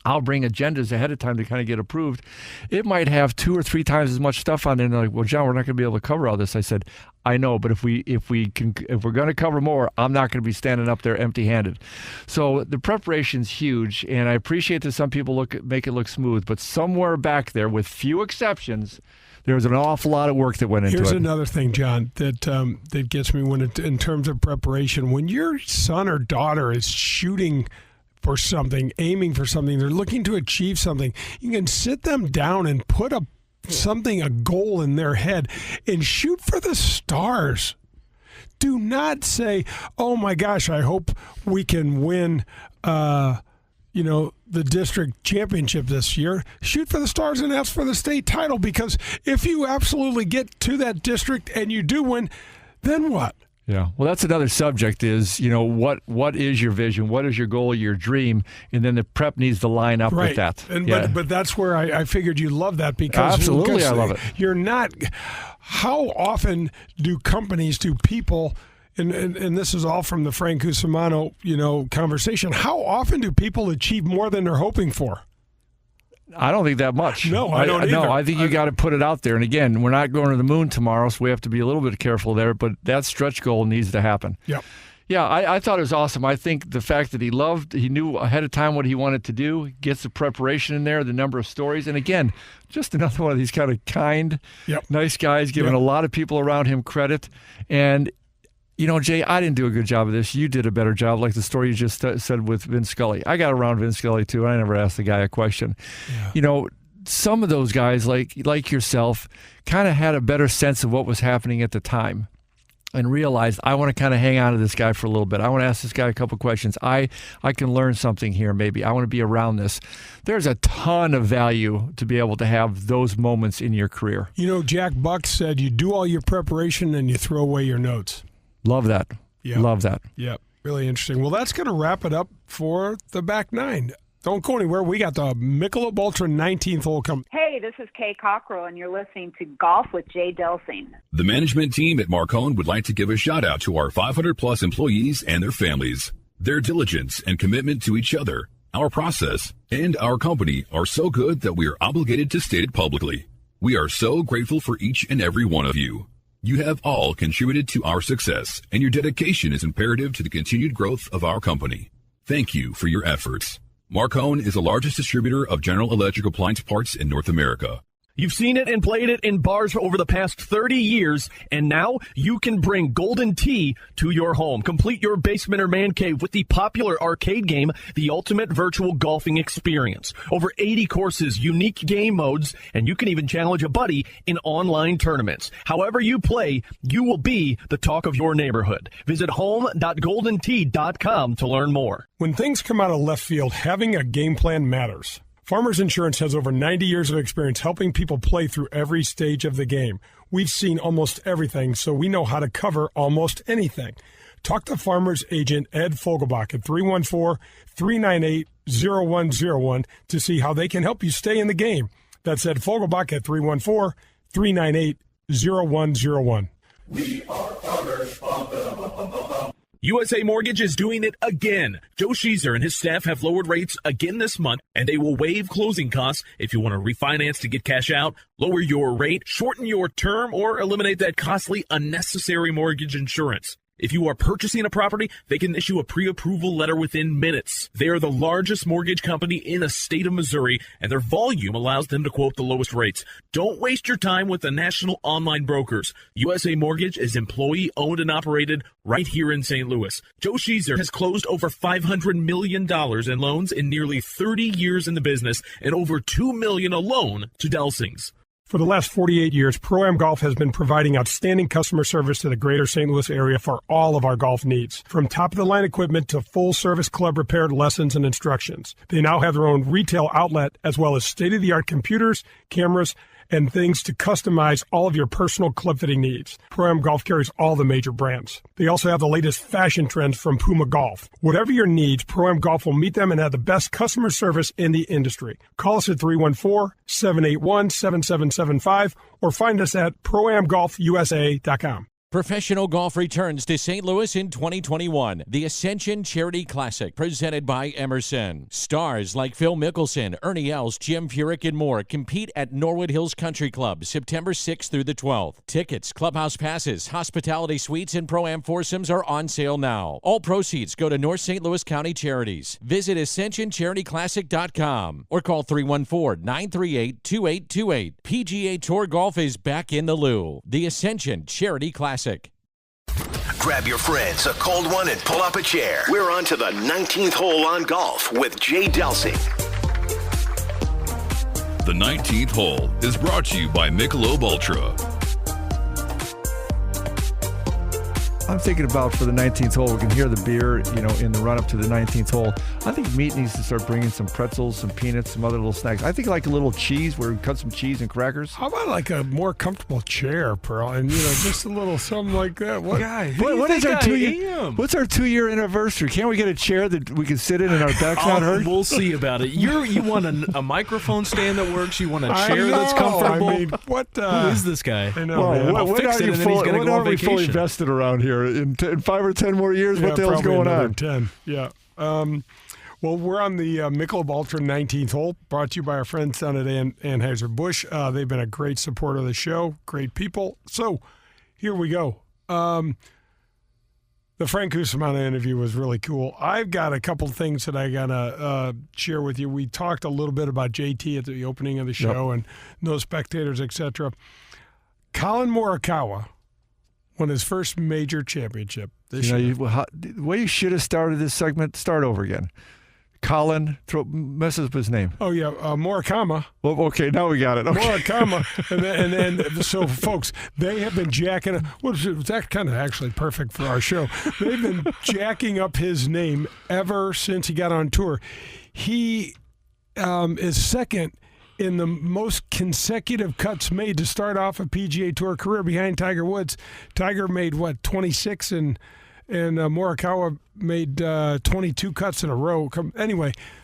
I'll bring agendas ahead of time to kind of get approved. It might have 2 or 3 times as much stuff on it. And they're like, well, John, we're not going to be able to cover all this. I said, I know, but if we're going to cover more, I'm not going to be standing up there empty-handed. So the preparation's huge, and I appreciate that some people make it look smooth, but somewhere back there, with few exceptions, there was an awful lot of work that went into it. Here's another thing, John, that gets me in terms of preparation. When your son or daughter is shooting for something, aiming for something, they're looking to achieve something, you can sit them down and put a goal in their head and shoot for the stars. Do not say, oh my gosh, I hope we can win the district championship this year. Shoot for the stars and ask for the state title, because if you absolutely get to that district and you do win, then what? Yeah. Well, that's another subject is, what is your vision? What is your goal, your dream? And then the prep needs to line up with that. But that's where I figured you love that because absolutely, I love it. You're not. How often do people, and this is all from the Frank Cusumano, conversation. How often do people achieve more than they're hoping for? I don't think that much. No, I don't either. No, I think you got to put it out there. And again, we're not going to the moon tomorrow, so we have to be a little bit careful there. But that stretch goal needs to happen. Yep. Yeah, I thought it was awesome. I think the fact that he knew ahead of time what he wanted to do, gets the preparation in there, the number of stories. And again, just another one of these kind of kind, nice guys, giving a lot of people around him credit. And Jay, I didn't do a good job of this. You did a better job, like the story you just said with Vince Scully. I got around Vince Scully, too, and I never asked the guy a question. Yeah. Some of those guys, like yourself, kind of had a better sense of what was happening at the time and realized, I want to kind of hang on to this guy for a little bit. I want to ask this guy a couple questions. I can learn something here, maybe. I want to be around this. There's a ton of value to be able to have those moments in your career. Jack Buck said you do all your preparation and you throw away your notes. Love that. Yep. Love that. Yep. Really interesting. Well, that's going to wrap it up for the back nine. Don't go anywhere. We got the Michelob Ultra 19th hole coming. Hey, this is Kay Cockrell, and you're listening to Golf with Jay Delsing. The management team at Marcone would like to give a shout-out to our 500-plus employees and their families. Their diligence and commitment to each other, our process, and our company are so good that we are obligated to state it publicly. We are so grateful for each and every one of you. You have all contributed to our success, and your dedication is imperative to the continued growth of our company. Thank you for your efforts. Marcone is the largest distributor of General Electric appliance parts in North America. You've seen it and played it in bars over the past 30 years, and now you can bring Golden Tee to your home. Complete your basement or man cave with the popular arcade game, the ultimate virtual golfing experience. Over 80 courses, unique game modes, and you can even challenge a buddy in online tournaments. However you play, you will be the talk of your neighborhood. Visit home.goldentee.com to learn more. When things come out of left field, having a game plan matters. Farmers Insurance has over 90 years of experience helping people play through every stage of the game. We've seen almost everything, so we know how to cover almost anything. Talk to Farmers Agent Ed Fogelbach at 314-398-0101 to see how they can help you stay in the game. That's Ed Fogelbach at 314-398-0101. We are farmers. USA Mortgage is doing it again. Joe Sheezer and his staff have lowered rates again this month, and they will waive closing costs if you want to refinance to get cash out, lower your rate, shorten your term, or eliminate that costly, unnecessary mortgage insurance. If you are purchasing a property, they can issue a pre-approval letter within minutes. They are the largest mortgage company in the state of Missouri, and their volume allows them to quote the lowest rates. Don't waste your time with the national online brokers. USA Mortgage is employee-owned and operated right here in St. Louis. Joe Sheezer has closed over $500 million in loans in nearly 30 years in the business and over $2 million alone to Delsings. For the last 48 years, Pro-Am Golf has been providing outstanding customer service to the greater St. Louis area for all of our golf needs. From top-of-the-line equipment to full-service club repair lessons and instructions. They now have their own retail outlet as well as state-of-the-art computers, cameras, and things to customize all of your personal club fitting needs. Pro-Am Golf carries all the major brands. They also have the latest fashion trends from Puma Golf. Whatever your needs, Pro-Am Golf will meet them and have the best customer service in the industry. Call us at 314-781-7775 or find us at proamgolfusa.com. Professional golf returns to St. Louis in 2021. The Ascension Charity Classic, presented by Emerson. Stars like Phil Mickelson, Ernie Els, Jim Furyk, and more compete at Norwood Hills Country Club, September 6th through the 12th. Tickets, clubhouse passes, hospitality suites, and Pro-Am foursomes are on sale now. All proceeds go to North St. Louis County Charities. Visit AscensionCharityClassic.com or call 314-938-2828. PGA Tour Golf is back in the Lou. The Ascension Charity Classic. Grab your friends, a cold one, and pull up a chair. We're on to the 19th hole on golf with Jay Delsing. The 19th hole is brought to you by Michelob Ultra. I'm thinking about for the 19th hole, we can hear the beer, in the run-up to the 19th hole. I think Meat needs to start bringing some pretzels, some peanuts, some other little snacks. I think like a little cheese where we cut some cheese and crackers. How about like a more comfortable chair, Pearl, and just a little something like that? What is our 2-year? What's our 2-year anniversary? Can't we get a chair that we can sit in and our back's not hurt? We'll see about it. You want a microphone stand that works? You want a chair that's comfortable? I mean, what? Who is this guy? I know, man. I'll fix it, and then he's going to go on vacation. Fully vested around here in 5 or 10 more years? What the hell's going on? 10. Yeah. Well, we're on the Michelob Ultra 19th hole, brought to you by our friends down at Anheuser-Busch. They've been a great supporter of the show, great people. So here we go. The Frank Cusumano interview was really cool. I've got a couple things that I got to share with you. We talked a little bit about JT at the opening of the show and no spectators, etc. Colin Morikawa won his first major championship this year. The way you should have started this segment, start over again. Colin, messes up his name. Oh, yeah, Morikawa. Well, okay, now we got it. Okay. Morikawa. and so, folks, they have been jacking up. Well, that's kind of actually perfect for our show. They've been jacking up his name ever since he got on tour. He is second in the most consecutive cuts made to start off a PGA Tour career behind Tiger Woods. Tiger made, 26, and Morikawa made 22 cuts in a row. Couple.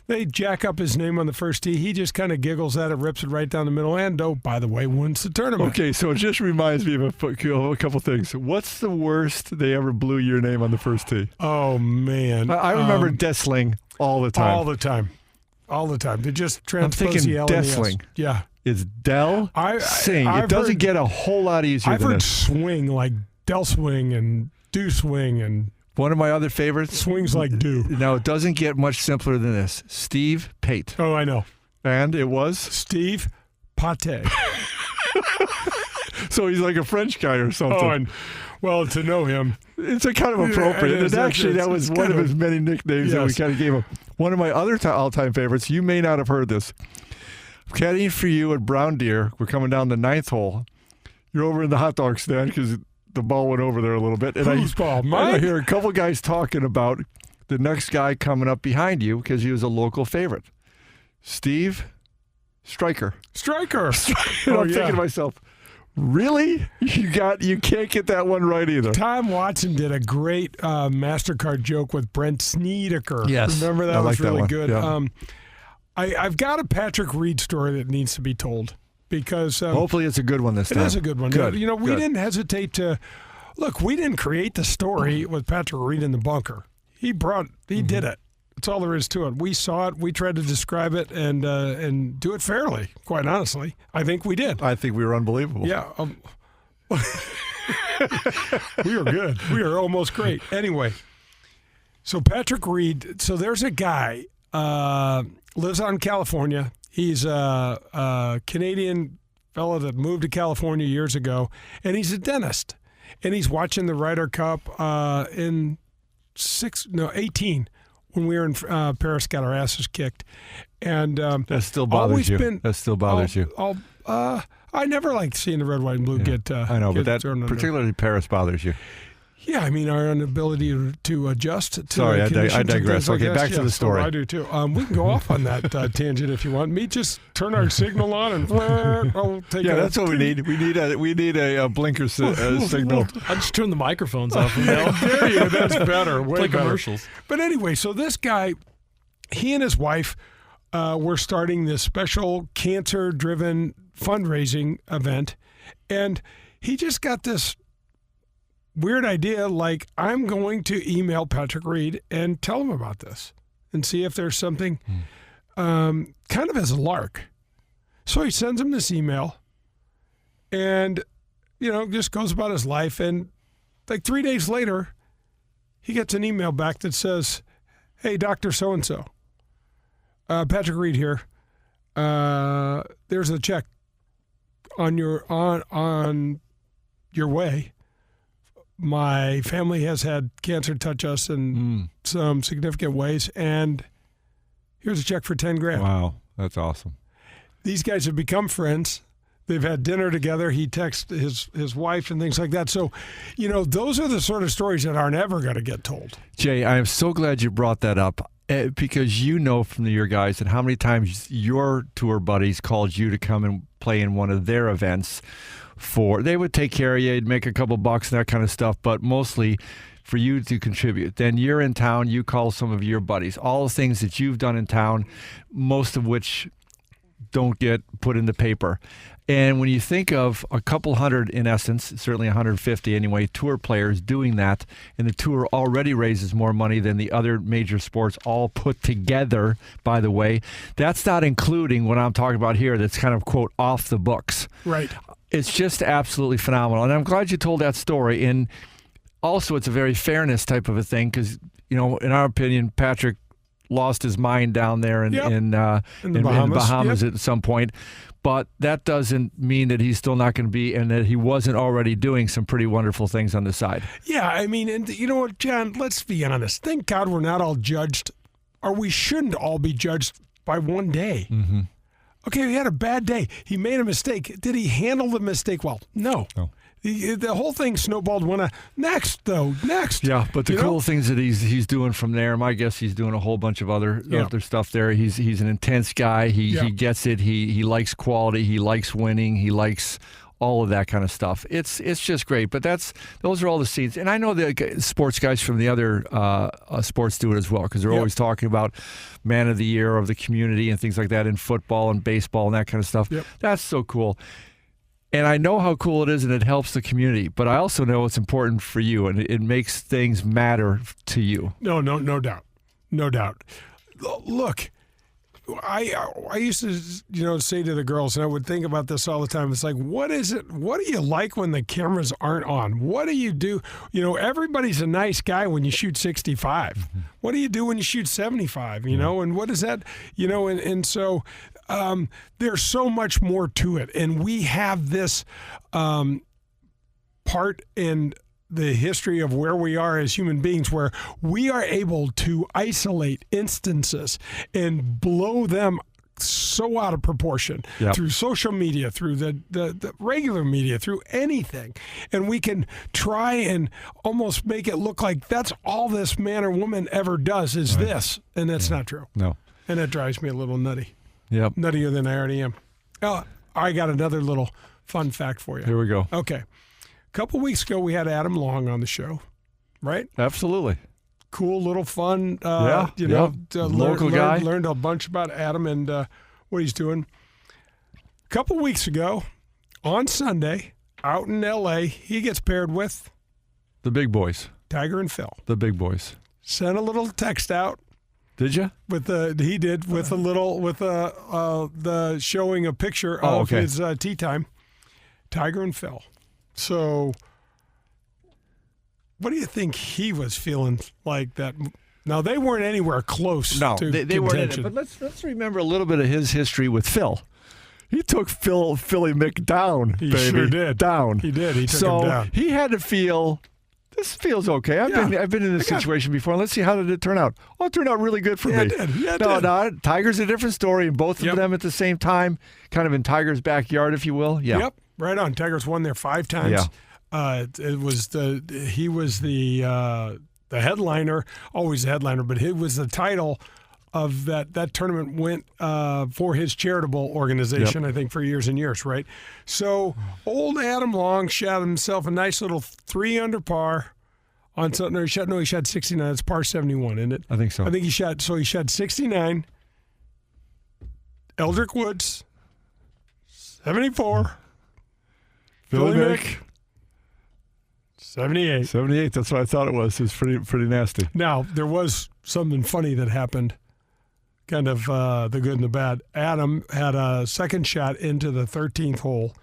They jack up his name on the first tee. He just kind of giggles at it, rips it right down the middle, and, by the way, wins the tournament. Okay, so it just reminds me of a couple things. What's the worst they ever blew your name on the first tee? Oh, man. I remember Delsing all the time. All the time. They just transpose the L. Delsing. Yeah. It's Delsing. It doesn't get a whole lot easier than this. I've heard swing like Delswing and do swing and one of my other favorites. Swings like do. Now, it doesn't get much simpler than this. Steve Pate. Oh, I know. And it was? Steve Pate. So he's like a French guy or something. Oh, and, to know him. It's a kind of appropriate. Yeah, that was one of his many nicknames that we kind of gave him. One of my other all-time favorites, you may not have heard this. I'm caddying for you at Brown Deer. We're coming down the 9th hole. You're over in the hot dog stand because the ball went over there a little bit. And Whose ball? Mine? I hear a couple guys talking about the next guy coming up behind you because he was a local favorite. Steve Striker. Oh, I'm thinking to myself, really? You can't get that one right either. Tom Watson did a great MasterCard joke with Brent Snedeker. Yes. Remember that? I was like really that good. Yeah. I've got a Patrick Reed story that needs to be told because hopefully it's a good one this time. It is a good one. Good. We didn't hesitate to look. We didn't create the story with Patrick Reed in the bunker. He did it. That's all there is to it. We saw it. We tried to describe it and do it fairly. Quite honestly, I think we did. I think we were unbelievable. Yeah. We were good. We were almost great. Anyway, so Patrick Reed. So there's a guy lives out in California. He's a Canadian fellow that moved to California years ago, and he's a dentist. And he's watching the Ryder Cup in 18 when we were in Paris, got our asses kicked. And that still bothers you. That still bothers you. I never liked seeing the red, white, and blue get. I know, but that particularly Paris bothers you. Yeah, I mean our inability to adjust to. Sorry, I digress. Like Okay, back to the story. I do too. We can go off on that tangent if you want. Me just turn our signal on and I'll take. Yeah, that's what we need. We need a blinker signal. I just turn the microphones off. There you go. That's better. Way Play better. Commercials. But anyway, so this guy, he and his wife were starting this special cancer-driven fundraising event, and he just got this weird idea, like, I'm going to email Patrick Reed and tell him about this and see if there's something kind of as a lark. So he sends him this email and, just goes about his life. And like 3 days later, he gets an email back that says, hey, Dr. So-and-so, Patrick Reed here. There's a check on your way. My family has had cancer touch us in some significant ways, and here's a check for $10,000. Wow, that's awesome. These guys have become friends. They've had dinner together. He texts his wife and things like that. So, those are the sort of stories that aren't ever going to get told. Jay, I am so glad you brought that up because you know from your guys and how many times your tour buddies called you to come and play in one of their events. They would take care of you, you'd make a couple bucks and that kind of stuff, but mostly for you to contribute. Then you're in town, you call some of your buddies. All the things that you've done in town, most of which don't get put in the paper. And when you think of a couple hundred, in essence, certainly 150 anyway, tour players doing that, and the tour already raises more money than the other major sports all put together, by the way, that's not including what I'm talking about here that's kind of, quote, off the books. Right. It's just absolutely phenomenal. And I'm glad you told that story. And also, it's a very fairness type of a thing because, in our opinion, Patrick lost his mind down there in the Bahamas at some point. But that doesn't mean that he's still not going to be and that he wasn't already doing some pretty wonderful things on the side. Yeah, I mean, and you know what, John, let's be honest. Thank God we're not all judged, or we shouldn't all be judged by one day. Mm-hmm. Okay, he had a bad day. He made a mistake. Did he handle the mistake well? No. The whole thing snowballed next. Yeah, but the cool things that he's doing from there, my guess he's doing a whole bunch of other stuff there. He's an intense guy. He gets it. He likes quality. He likes winning. He likes all of that kind of stuff. It's just great. But those are all the scenes. And I know the sports guys from the other sports do it as well because they're always talking about man of the year of the community and things like that in football and baseball and that kind of stuff. Yep. That's so cool. And I know how cool it is and it helps the community, but I also know it's important for you and it makes things matter to you. No doubt. No doubt. Look, I used to, say to the girls, and I would think about this all the time. It's like, what is it? What do you like when the cameras aren't on? What do you do? Everybody's a nice guy when you shoot 65. Mm-hmm. What do you do when you shoot 75? And what is that? And so there's so much more to it. And we have this part in the history of where we are as human beings where we are able to isolate instances and blow them so out of proportion through social media, through the regular media, through anything. And we can try and almost make it look like that's all this man or woman ever does is this. And that's not true. No. And that drives me a little nutty. Yep. Nuttier than I already am. Oh, I got another little fun fact for you. Here we go. Okay. A couple weeks ago, we had Adam Long on the show, right? Absolutely. Cool little fun, local guy. Learned a bunch about Adam and what he's doing. A couple weeks ago, on Sunday, out in L.A., he gets paired with the big boys, Tiger and Phil. The big boys. Sent a little text out. Did you? He did with the showing a picture of his tee time. Tiger and Phil. So, what do you think he was feeling like that? Now, they weren't anywhere close to they weren't in it. But let's remember a little bit of his history with Phil. He took Philly Mick down, He baby. sure did. Down. He did. He took so him down. He had to feel, this feels okay. I've been in this situation before. Let's see, how did it turn out? Oh, it turned out really good for me. It did. Yeah, it did. No, Tiger's a different story, and both of them at the same time, kind of in Tiger's backyard, if you will. Yeah. Yep. Right on. Tiger's won there 5 times. Yeah. He was the headliner, always the headliner, but it was the title of that tournament went for his charitable organization, I think, for years and years, right? So old Adam Long shot himself a nice little 3 under par on something. He shot 69. It's par 71, isn't it? I think so. I think he shot 69. Eldrick Woods, 74. Philly Mick, 78. 78, that's what I thought it was. It was pretty nasty. Now, there was something funny that happened, kind of the good and the bad. Adam had a second shot into the 13th hole,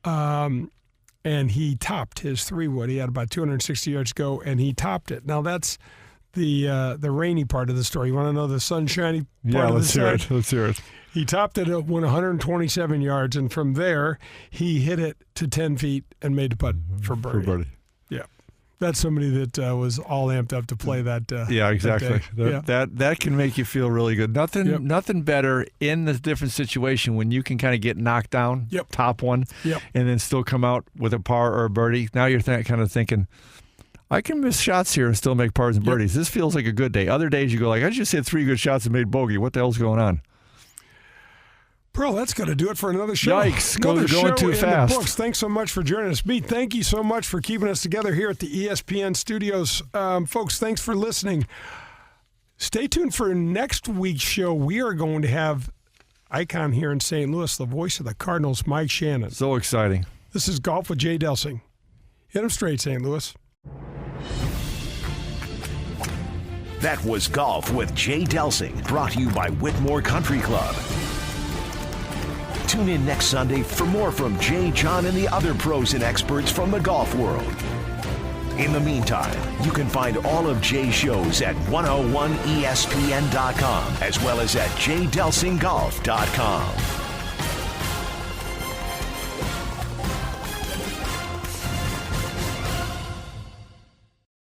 and he topped his 3-wood. He had about 260 yards to go, and he topped it. Now, that's the rainy part of the story. You want to know the sunshiny part of the story? Let's hear it. He topped it, went 127 yards, and from there, he hit it to 10 feet and made the putt for birdie. For birdie. Yeah. That's somebody that was all amped up to play that. Yeah, exactly. That can make you feel really good. Nothing better in the different situation when you can kind of get knocked down, top one, and then still come out with a par or a birdie. Now you're kind of thinking, I can miss shots here and still make pars and birdies. This feels like a good day. Other days you go like, I just hit 3 good shots and made bogey. What the hell's going on? Pearl, that's going to do it for another show. Yikes, going too fast. Books. Thanks so much for joining us. Pete, thank you so much for keeping us together here at the ESPN studios. Folks, thanks for listening. Stay tuned for next week's show. We are going to have icon here in St. Louis, the voice of the Cardinals, Mike Shannon. So exciting. This is Golf with Jay Delsing. Hit him straight, St. Louis. That was Golf with Jay Delsing, brought to you by Whitmore Country Club. Tune in next Sunday for more from Jay, John, and the other pros and experts from the golf world. In the meantime, you can find all of Jay's shows at 101ESPN.com as well as at jdelsinggolf.com.